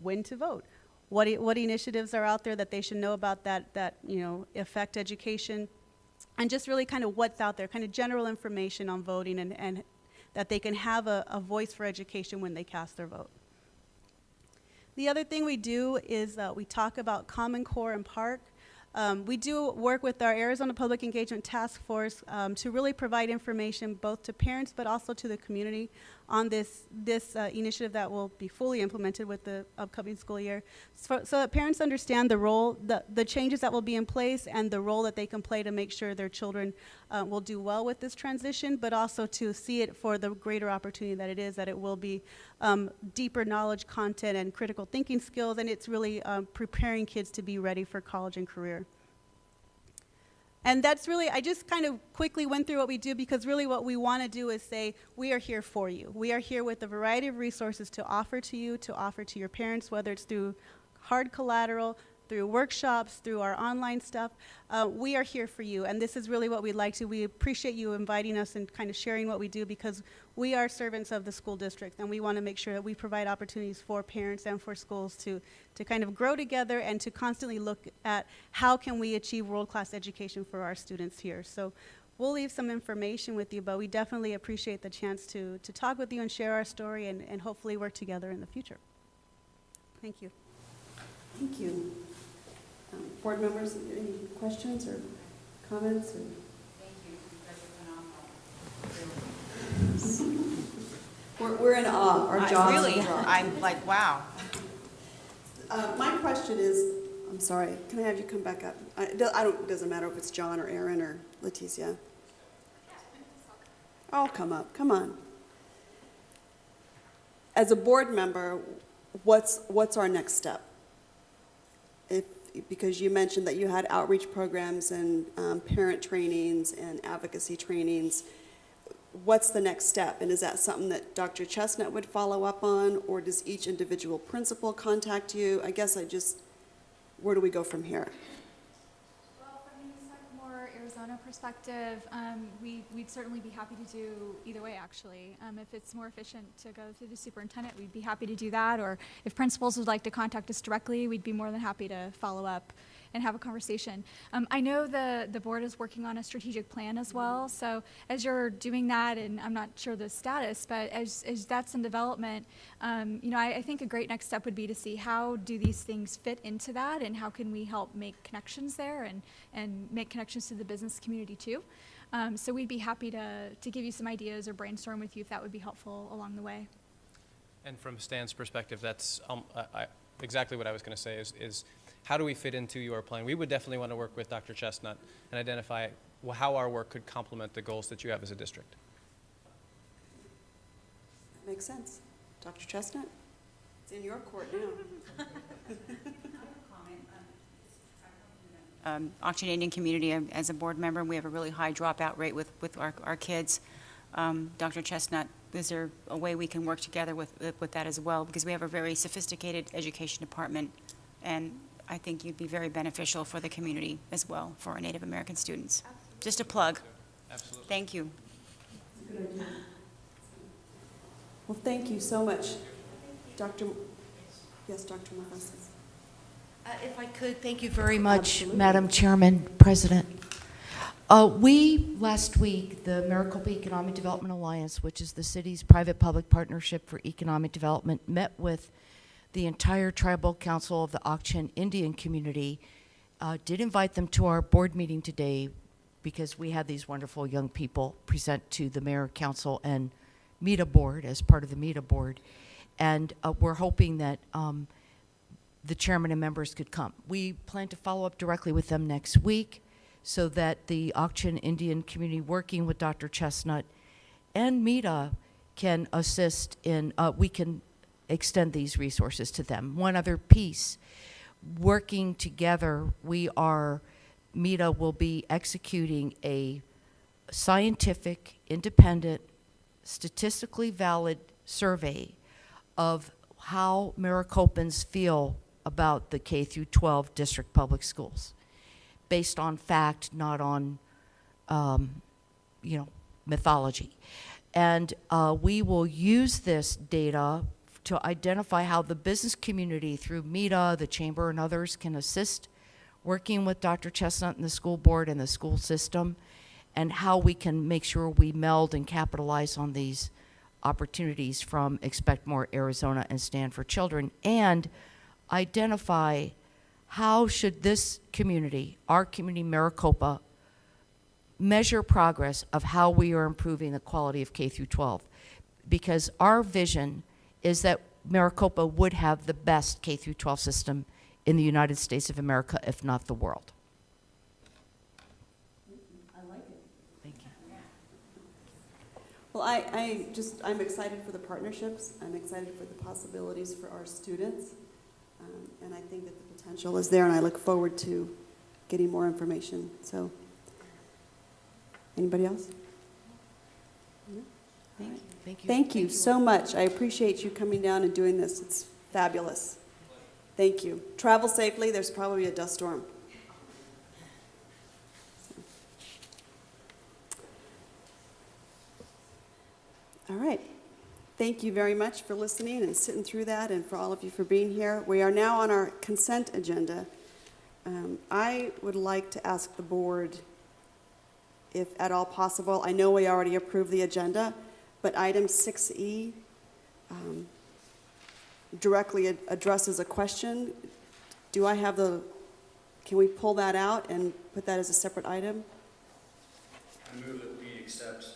when to vote, what initiatives are out there that they should know about that affect education, and just really kind of what's out there, kind of general information on voting, and that they can have a voice for education when they cast their vote. The other thing we do is we talk about Common Core and Park. We do work with our Arizona Public Engagement Task Force to really provide information both to parents but also to the community on this initiative that will be fully implemented with the upcoming school year, so that parents understand the role, the changes that will be in place, and the role that they can play to make sure their children will do well with this transition, but also to see it for the greater opportunity that it is, that it will be deeper knowledge content and critical thinking skills, and it's really preparing kids to be ready for college and career. And that's really, I just kind of quickly went through what we do, because really what we want to do is say, we are here for you. We are here with a variety of resources to offer to you, to offer to your parents, whether it's through hard collateral, through workshops, through our online stuff. We are here for you, and this is really what we'd like to. We appreciate you inviting us and kind of sharing what we do, because we are servants of the school district, and we want to make sure that we provide opportunities for parents and for schools to kind of grow together and to constantly look at how can we achieve world-class education for our students here. So we'll leave some information with you, but we definitely appreciate the chance to talk with you and share our story, and hopefully work together in the future. Thank you. Thank you. Board members, any questions or comments? Or? Thank you. You guys are phenomenal. We're in awe. Our jobs Really, are in awe. I'm like, wow. My question is, I'm sorry, can I have you come back up? It doesn't matter if it's John or Aaron or Leticia. Oh, come up, come on. As a board member, what's our next step? Because you mentioned that you had outreach programs and parent trainings and advocacy trainings. What's the next step? And is that something that Dr. Chestnut would follow up on, or does each individual principal contact you? I guess where do we go from here? Well, from a more Arizona perspective, we'd certainly be happy to do either way, actually. If it's more efficient to go through the superintendent, we'd be happy to do that. Or if principals would like to contact us directly, we'd be more than happy to follow up and have a conversation. I know the board is working on a strategic plan as well. So as you're doing that, and I'm not sure the status, but as that's in development, I think a great next step would be to see how do these things fit into that, and how can we help make connections there and make connections to the business community too. So we'd be happy to give you some ideas or brainstorm with you if that would be helpful along the way. And from Stan's perspective, that's exactly what I was going to say is how do we fit into your plan? We would definitely want to work with Dr. Chestnut and identify how our work could complement the goals that you have as a district. That makes sense. Dr. Chestnut, it's in your court now. Auction Indian community, as a board member, we have a really high dropout rate with our kids. Dr. Chestnut, is there a way we can work together with that as well? Because we have a very sophisticated education department, and I think you'd be very beneficial for the community as well, for our Native American students. Absolutely. Just a plug. Absolutely. Thank you. That's a good idea. Well, thank you so much. Dr. Yes, Dr. Morales. If I could, thank you very much, Absolutely. Madam Chairman, President. We, last week, the Maricopa Economic Development Alliance, which is the city's private-public partnership for economic development, met with the entire tribal council of the Ak-Chin Indian community, did invite them to our board meeting today because we had these wonderful young people present to the mayor, council, and META board as part of the META board. And we're hoping that the chairman and members could come. We plan to follow up directly with them next week so that the Ak-Chin Indian community, working with Dr. Chestnut and META, can assist in, we can extend these resources to them. One other piece, working together, META will be executing a scientific, independent, statistically valid survey of how Maricopans feel about the K through 12 district public schools, based on fact, not on, mythology. And we will use this data to identify how the business community, through META, the chamber, and others, can assist working with Dr. Chestnut and the school board and the school system, and how we can make sure we meld and capitalize on these opportunities from Expect More Arizona and Stand for Children, and identify how should this community, our community, Maricopa, measure progress of how we are improving the quality of K through 12. Because our vision is that Maricopa would have the best K through 12 system in the United States of America, if not the world. I like it. Thank you. Well, I'm excited for the partnerships. I'm excited for the possibilities for our students. And I think that the potential is there, and I look forward to getting more information. So, anybody else? No? Thank you. Thank you. Thank you so much. I appreciate you coming down and doing this. It's fabulous. Thank you. Travel safely. There's probably a dust storm. All right. Thank you very much for listening and sitting through that, and for all of you for being here. We are now on our consent agenda. I would like to ask the board, if at all possible, I know we already approved the agenda, but item 6E directly addresses a question. Do I have can we pull that out and put that as a separate item? I move that we accept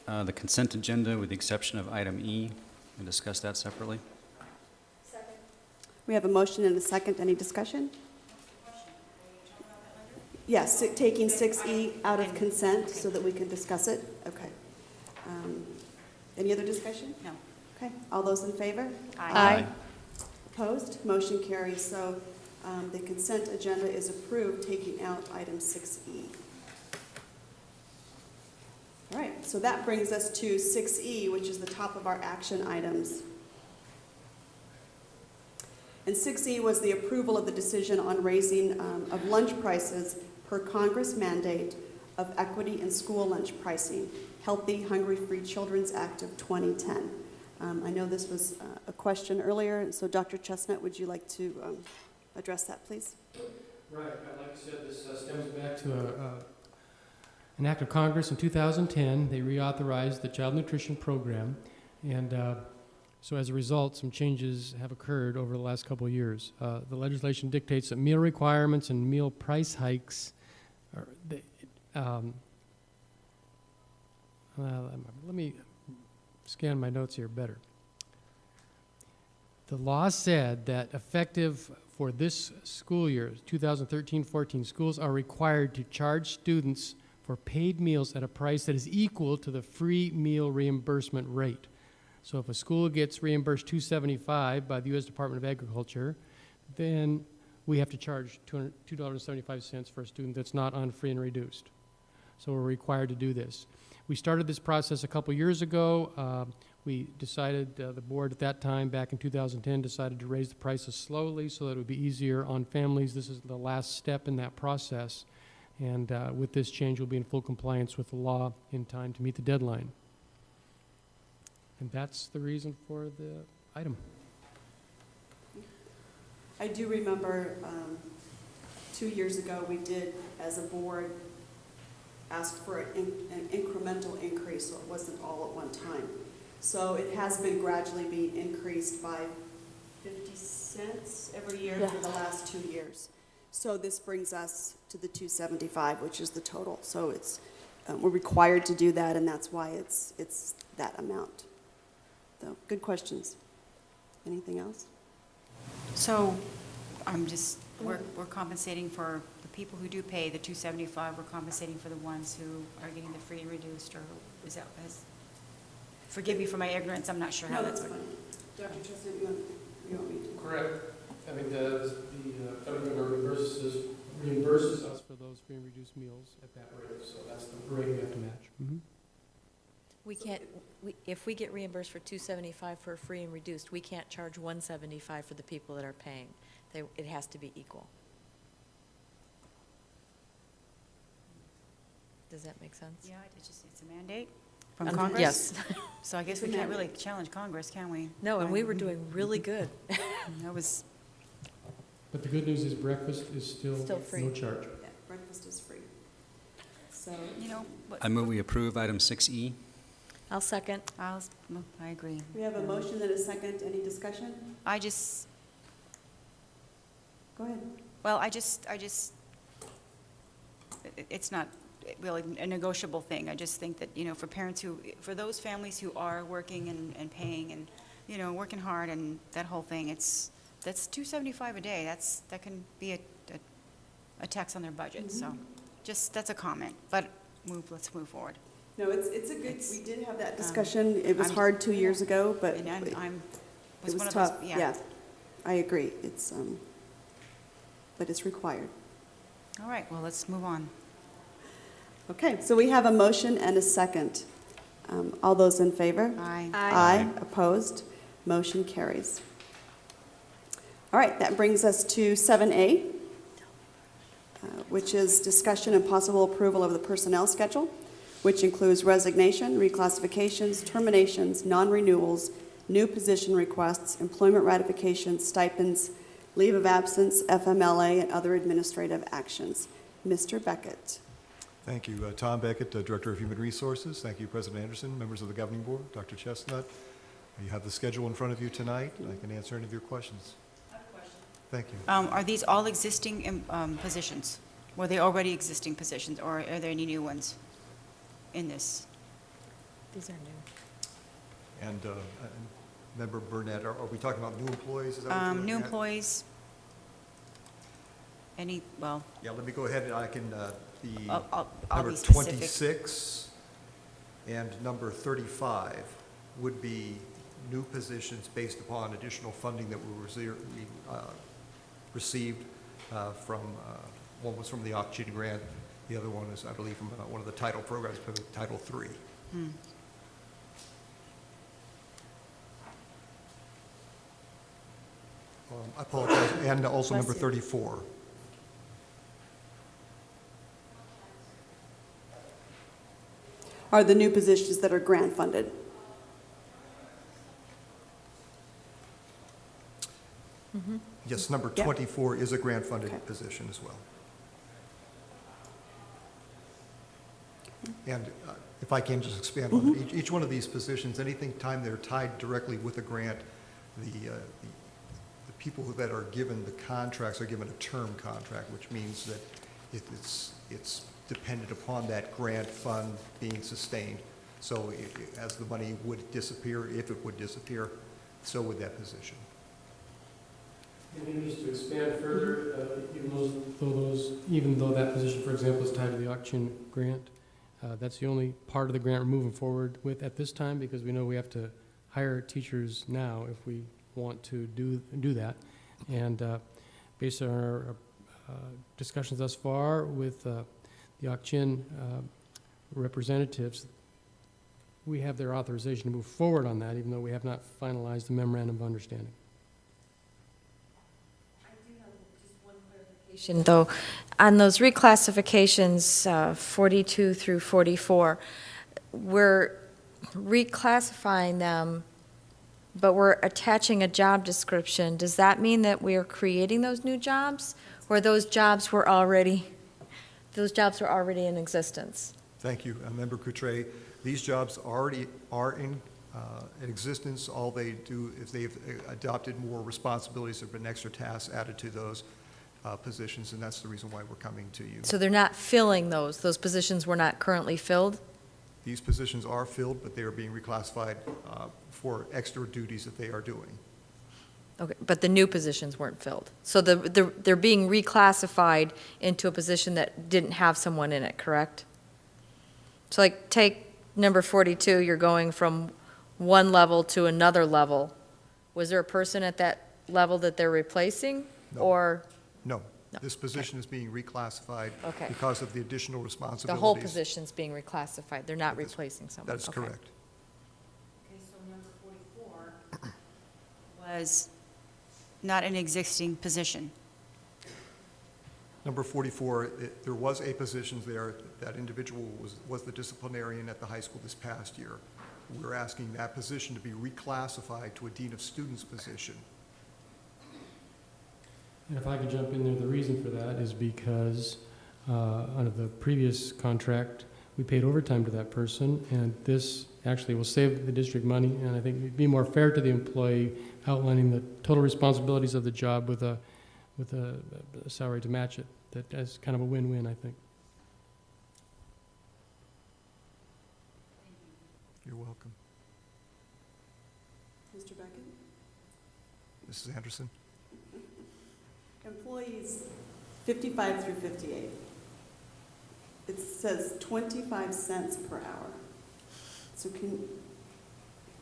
the consent agenda with the exception of item E and discuss that separately. We have a motion and a second. Any discussion? Yes, taking 6E out of consent so that we can discuss it. Okay. Any other discussion? No. Okay. All those in favor? Aye. Opposed? Motion carries. So the consent agenda is approved, taking out item 6E. All right. So that brings us to 6E, which is the top of our action items. And 6E was the approval of the decision on raising of lunch prices per Congress mandate of equity in school lunch pricing, Healthy, Hungry-Free Children's Act of 2010. I know this was a question earlier, so Dr. Chestnut, would you like to address that, please? Right. Like I said, this stems back to an act of Congress in 2010. They reauthorized the child nutrition program, and so as a result, some changes have occurred over the last couple of years. The legislation dictates that meal requirements and meal price hikes are, let me scan my notes here better. The law said that effective for this school year, 2013-14, schools are required to charge students for paid meals at a price that is equal to the free meal reimbursement rate. So if a school gets reimbursed $2.75 by the U.S. Department of Agriculture, then we have to charge $2.75 for a student that's not on free and reduced. So we're required to do this. We started this process a couple years ago. We decided, the board at that time, back in 2010, decided to raise the prices slowly so that it would be easier on families. This is the last step in that process. And with this change, we'll be in full compliance with the law in time to meet the deadline. And that's the reason for the item. I do remember 2 years ago, we did, as a board, ask for an incremental increase, so it wasn't all at one time. So it has been gradually being increased by 50 cents every year for the last 2 years. So this brings us to the 275, which is the total. So it's, we're required to do that, and that's why it's that amount. So, good questions. Anything else? So we're compensating for the people who do pay the 275, we're compensating for the ones who are getting the free and reduced, or is that, forgive me for my ignorance, I'm not sure how No, that's that's working. fine. Dr. Chestnut, you want me to? Correct. I mean, the federal government reimburses us for those free and reduced meals at that rate, so that's the rate we have to match. We can't, if we get reimbursed for $275 for free and reduced, we can't charge $175 for the people that are paying. It has to be equal. Does that make sense? Yeah, it's a mandate from Congress? Yes. So I guess we can't really challenge Congress, can we? No, and we were doing really good. That was, But the good news is breakfast is still Still free. no charge. Yeah, breakfast is free. So, I move we approve item 6E. I'll second. I agree. we have a motion and a second. Any discussion? Go ahead. Well, it's not really a negotiable thing. I just think that, for parents for those families who are working and paying and, working hard and that whole thing, that's $275 a day. That can be a tax on their budget. So that's a comment, but let's move forward. No, it's a good, we did have that discussion. It was hard 2 years ago, but And it was was one of tough. those, Yeah, I agree. But it's required. All right, well, let's move on. Okay, so we have a motion and a second. All those in favor? Aye. Aye. Opposed? Motion carries. All right, that brings us to 7A, which is discussion and possible approval of the personnel schedule, which includes resignation, reclassifications, terminations, non-renewals, new position requests, employment ratifications, stipends, leave of absence, FMLA, and other administrative actions. Mr. Beckett. Thank you. Tom Beckett, Director of Human Resources. Thank you, President Anderson, members of the Governing Board, Dr. Chestnut. You have the schedule in front of you tonight, and I can answer any of your questions. I have a question. Thank you. Are these all existing positions? Were they already existing positions, or are there any new ones in this? These are new. And Member Burnett, are we talking about new employees? Is that what you're looking New at? employees? Yeah, let me go ahead and I can, I'll number be specific. 26 and number 35 would be new positions based upon additional funding that we received from, one was from the Oxygen Grant, the other one is, I believe, from one of the title programs, Title III. I apologize, and also Bless number you. 34. Are the new positions that are grant funded? Yes, number Yeah. 24 is a grant-funded Okay. position as well. And if I can just expand on it, each one of these positions, time they're tied directly with a grant, the people that are given the contracts are given a term contract, which means that it's dependent upon that grant fund being sustained. So as the money would disappear, if it would disappear, so would that position. Maybe just to expand further, even though that position, for example, is tied to the auction grant, that's the only part of the grant we're moving forward with at this time, because we know we have to hire teachers now if we want to do that. And based on our discussions thus far with the auction representatives, we have their authorization to move forward on that, even though we have not finalized the memorandum of understanding. Though, on those reclassifications, 42 through 44, we're reclassifying them but we're attaching a job description. Does that mean that we are creating those new jobs? Or those jobs were already in existence? Thank you, Member Coutray. These jobs already are in existence. All they do is they've adopted more responsibilities. There have been extra tasks added to those positions, and that's the reason why we're coming to you. So they're not filling those? Those positions were not currently filled? These positions are filled, but they are being reclassified for extra duties that they are doing. Okay, but the new positions weren't filled. So they're being reclassified into a position that didn't have someone in it, correct? So like, take number 42, you're going from one level to another level. Was there a person at that level that they're replacing? No. Or No, No. this position is being reclassified Okay. because of the additional the responsibilities. whole position's being reclassified? They're not That is- replacing someone? That is Okay. correct. Okay, so number 44 was not an existing position. Number 44, there was a position there. That individual was the disciplinarian at the high school this past year. We're asking that position to be reclassified to a dean of students position. And if I could jump in there, the reason for that is because under the previous contract, we paid overtime to that person, and this actually will save the district money, and I think it'd be more fair to the employee outlining the total responsibilities of the job with a salary to match it. That's kind of a win-win, I think. You're welcome. Mr. Beckett? Mrs. Anderson? Employees 55 through 58. It says 25 cents per hour. So can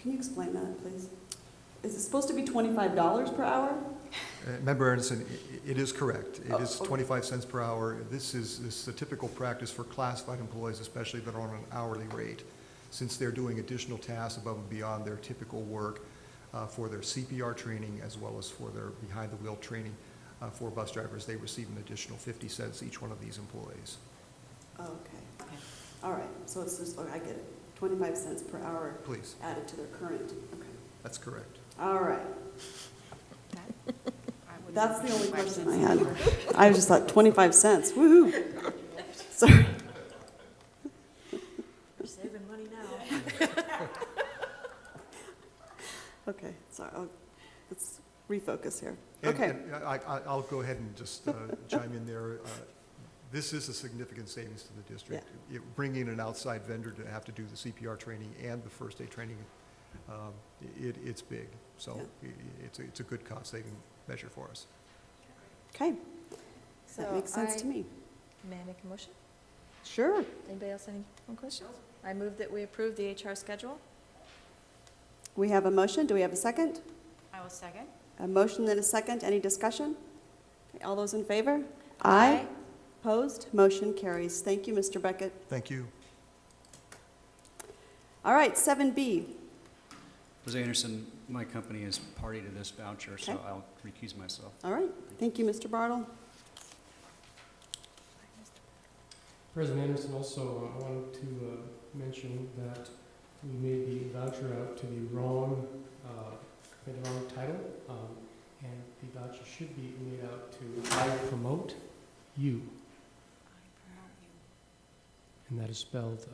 you explain that, please? Is it supposed to be $25 per hour? Member Anderson, it is correct. It is okay. 25 cents per hour. This is a typical practice for classified employees, especially that are on an hourly rate, since they're doing additional tasks above and beyond their typical work for their CPR training as well as for their behind-the-wheel training for bus drivers. They receive an additional 50 cents each one of these employees. Okay. All right, so it's just, I get it. 25 cents per hour Please, added to their current, okay. that's correct. All right. I wouldn't That's have the only 25 question cents I had. either. I just thought 25 cents, woo-hoo. Sorry. We're saving money now. Okay, sorry, let's refocus here. And- Okay, and I'll go ahead and just chime in there. This is a significant savings to the district. Bringing an outside vendor to have to do the CPR training and the first aid training, it's big. So it's a good cost-saving measure for us. okay, So that makes sense to me. May I make a motion? Sure. Anybody else have any more questions? I move that we approve the HR schedule. We have a motion, do we have a second? I will second. A motion and a second, any discussion? Okay, all those in favor? Aye. Opposed? Motion carries. Thank you, Mr. Beckett. Thank you. All right, 7B. Ms. Anderson, my company is party to this voucher, so Okay. I'll recuse myself. All right, thank you, Mr. Bartle. President Anderson, also, I wanted to mention that we made the voucher out to the wrong title, and the voucher should be made out to I Promote You, and that is spelled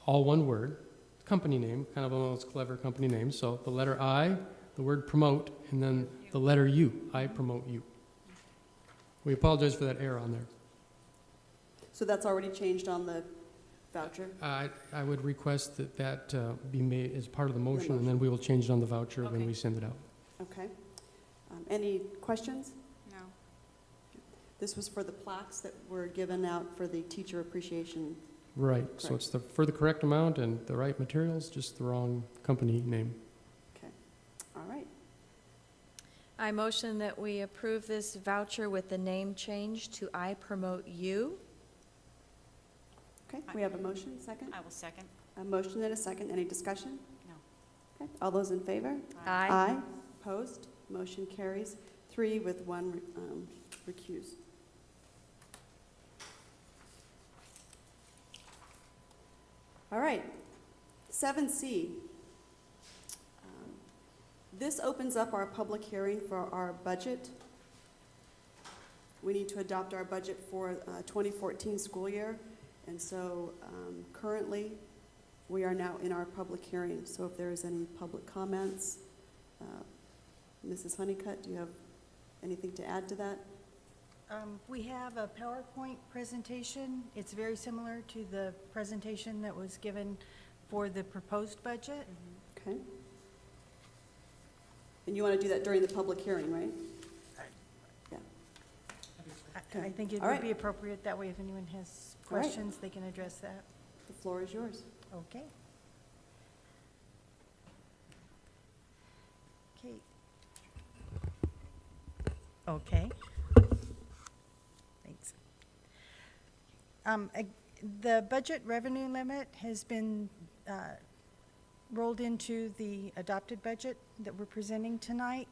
all one word, company name, kind of one of those clever company names. So the letter I, the word promote, and then the letter U, I Promote You. We apologize for that error on there. So that's already changed on the voucher? I would request that be made as part of the motion, and then we will change it on the voucher when Okay. we send it out. Okay. Any questions? No. This was for the plaques that were given out for the teacher appreciation. Right, so it's for the correct amount and the right materials, just the wrong company name. Okay, all right. I motion that we approve this voucher with the name change to I Promote You. Okay, we have a motion, second? I will second. A motion and a second. Any discussion? No. Okay, all those in favor? Aye. Opposed? Motion carries. 3 with 1 recuse. All right, 7C. This opens up our public hearing for our budget. We need to adopt our budget for 2014 school year, and so currently, we are now in our public hearing. So if there is any public comments, Mrs. Honeycutt, do you have anything to add to that? We have a PowerPoint presentation. It's very similar to the presentation that was given for the proposed budget. Okay. And you want to do that during the public hearing, right? Yeah. I think it All would right. be appropriate, that way if anyone has All right. questions, they can address that. The floor is yours. Okay. Okay. Okay. Thanks. The budget revenue limit has been rolled into the adopted budget that we're presenting tonight.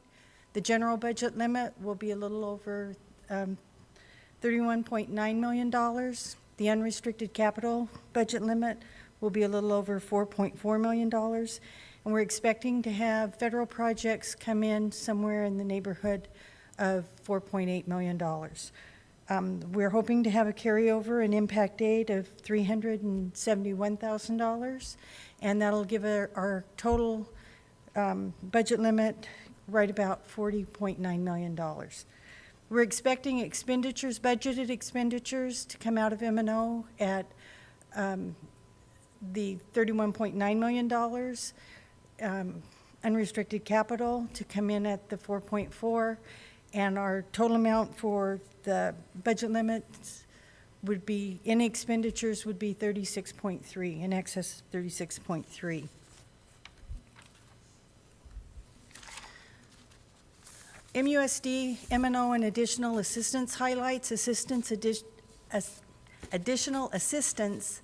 The general budget limit will be a little over $31.9 million. The unrestricted capital budget limit will be a little over $4.4 million. And we're expecting to have federal projects come in somewhere in the neighborhood of $4.8 million. We're hoping to have a carryover in impact aid of $371,000, and that'll give our total budget limit right about $40.9 million. We're expecting expenditures, budgeted expenditures, to come out of M&O at the $31.9 million, unrestricted capital to come in at the 4.4, and our total amount for the budget limits would be, any expenditures would be 36.3, in excess of 36.3. MUSD, M&O, and additional assistance highlights. Additional assistance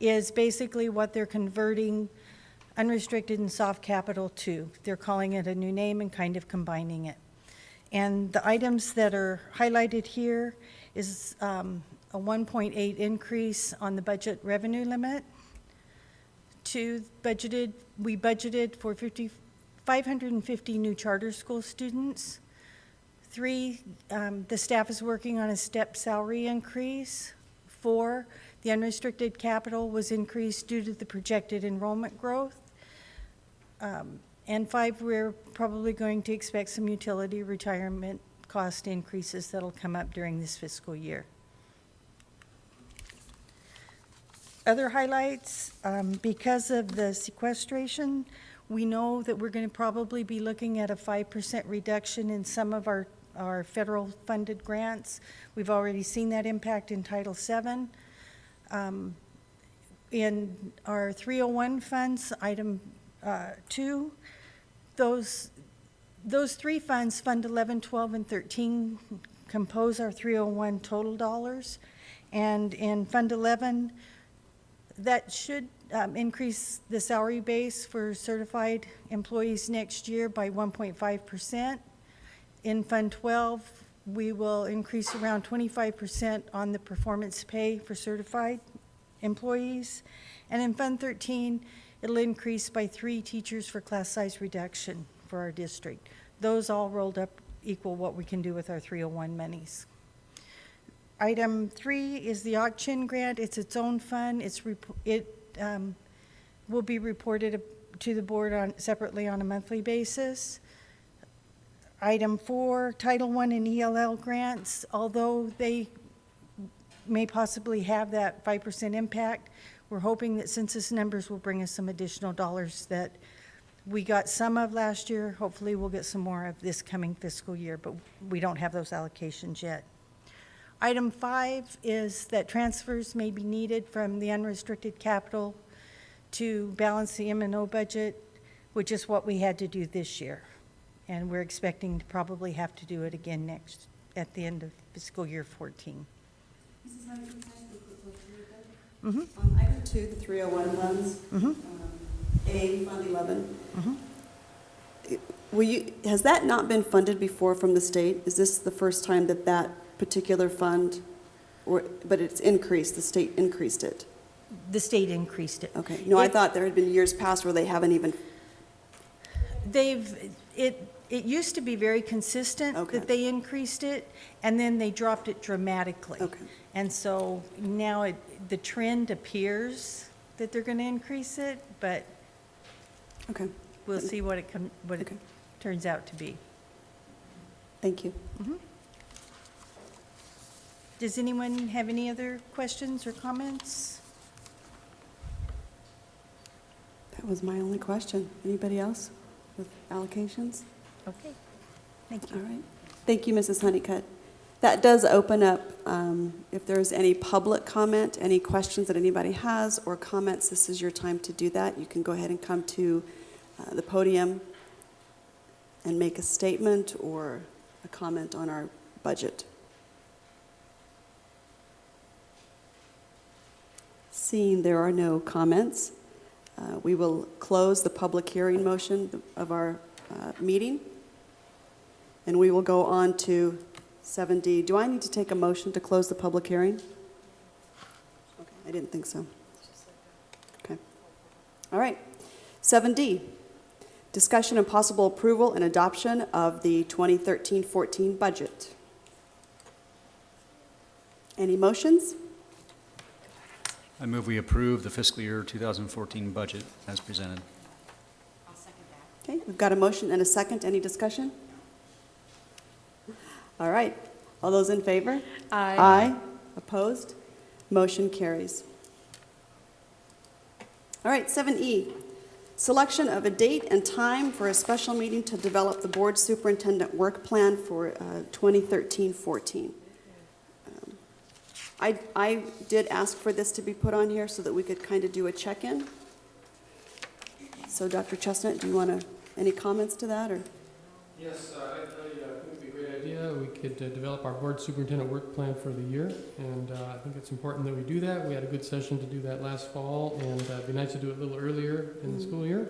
is basically what they're converting unrestricted and soft capital to. They're calling it a new name and kind of combining it. And the items that are highlighted here is a 1.8 increase on the budget revenue limit. We budgeted for 550 new charter school students. 3, the staff is working on a step salary increase. 4, the unrestricted capital was increased due to the projected enrollment growth. And 5, we're probably going to expect some utility retirement cost increases that'll come up during this fiscal year. Other highlights, because of the sequestration, we know that we're going to probably be looking at a 5% reduction in some of our federal funded grants. We've already seen that impact in Title VII. In our 301 funds, item 2, those 3 funds, Fund 11, 12, and 13, compose our 301 total dollars. And in Fund 11, that should increase the salary base for certified employees next year by 1.5%. In Fund 12, we will increase around 25% on the performance pay for certified employees. And in Fund 13, it'll increase by 3 teachers for class size reduction for our district. Those all rolled up equal what we can do with our 301 monies. Item 3 is the auction grant. It's its own fund. It will be reported to the board separately on a monthly basis. Item 4, Title I and ELL grants, although they may possibly have that 5% impact, we're hoping that census numbers will bring us some additional dollars that we got some of last year. Hopefully we'll get some more of this coming fiscal year, but we don't have those allocations yet. Item 5 is that transfers may be needed from the unrestricted capital to balance the M&O budget, which is what we had to do this year. And we're expecting to probably have to do it again next, at the end of fiscal year 14. Mrs. Huntington, can I ask a quick question real quick? Mm-hmm. On item 2, the 301 funds, Mm-hmm. A, Fund 11, Mm-hmm. has that not been funded before from the state? Is this the first time that that particular fund, but it's increased, the state increased it? The state increased it. Okay. No, I It- thought there had been years past where they haven't even, It used to be very consistent Okay. that they increased it, and then they dropped it dramatically. Okay. And so now the trend appears that they're going to increase it, but Okay, we'll see what it Okay. turns out to be. thank you. Does anyone have any other questions or comments? That was my only question. Anybody else with allocations? Okay, thank All you. right. Thank you, Mrs. Honeycutt. That does open up, if there's any public comment, any questions that anybody has or comments, this is your time to do that. You can go ahead and come to the podium and make a statement or a comment on our budget. Seeing there are no comments, we will close the public hearing motion of our meeting. And we will go on to 7D. Do I need to take a motion to close the public hearing? Okay, I didn't think so. Okay. All right. 7D, discussion and possible approval and adoption of the 2013-14 budget. Any motions? I move we approve the fiscal year 2014 budget as presented. I'll second that. Okay, we've got a motion and a second. Any discussion? All right. All those in favor? Aye. Aye. Opposed? Motion carries. All right, 7E, selection of a date and time for a special meeting to develop the board superintendent work plan for 2013-14. I did ask for this to be put on here so that we could kind of do a check-in. So Dr. Chestnut, do you want to, any comments to that, or? Yes, I think it would be a great idea. We could develop our board superintendent work plan for the year, and I think it's important that we do that. We had a good session to do that last fall, and it'd be nice to do it a little earlier in the school year.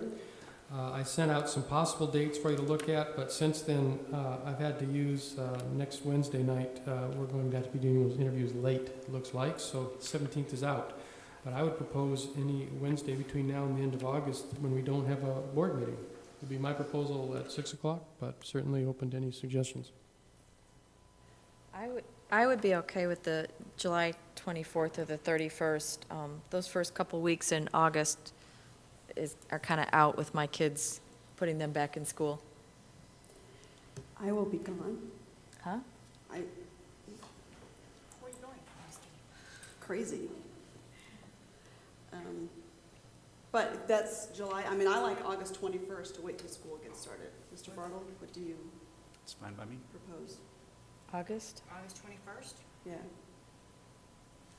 I sent out some possible dates for you to look at, but since then, I've had to use next Wednesday night. We're going to have to be doing those interviews late, it looks like, so 17th is out. But I would propose any Wednesday between now and the end of August when we don't have a board meeting. Would be my proposal at 6 o'clock, but certainly open to any suggestions. I would be okay with the July 24th or the 31st. Those first couple weeks in August are kind of out with my kids, putting them back in school. I will be gone. Huh? Where are you going? Crazy. But if that's July, I mean, I like August 21st to wait till school gets started. Mr. Bartle, what do you It's fine by me. propose? August? August 21st? Yeah,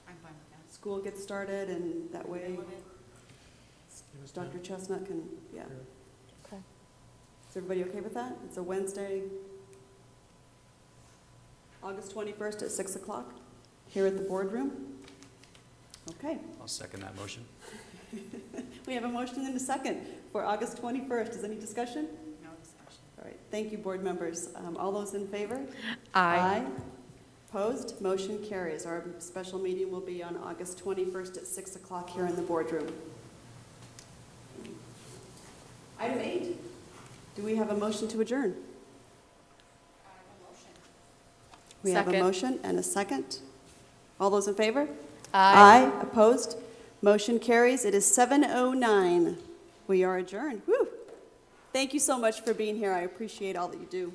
I'm fine with that. school gets started and that way Middle of it? Dr. Chestnut can, yeah. Okay. Is everybody okay with that? It's a Wednesday, August 21st at 6 o'clock here at the boardroom? Okay. I'll second that motion. We have a motion and a second for August 21st. Is any discussion? No discussion. All right, thank you, board members. All those in favor? Aye. Opposed? Motion carries. Our special meeting will be on August 21st at 6 o'clock here in the boardroom. Item 8, do we have a motion to adjourn? We have a Second. motion and a second. All those in favor? Aye. Opposed? Motion carries. It is 7:09. We are adjourned. Woo! Thank you so much for being here. I appreciate all that you do.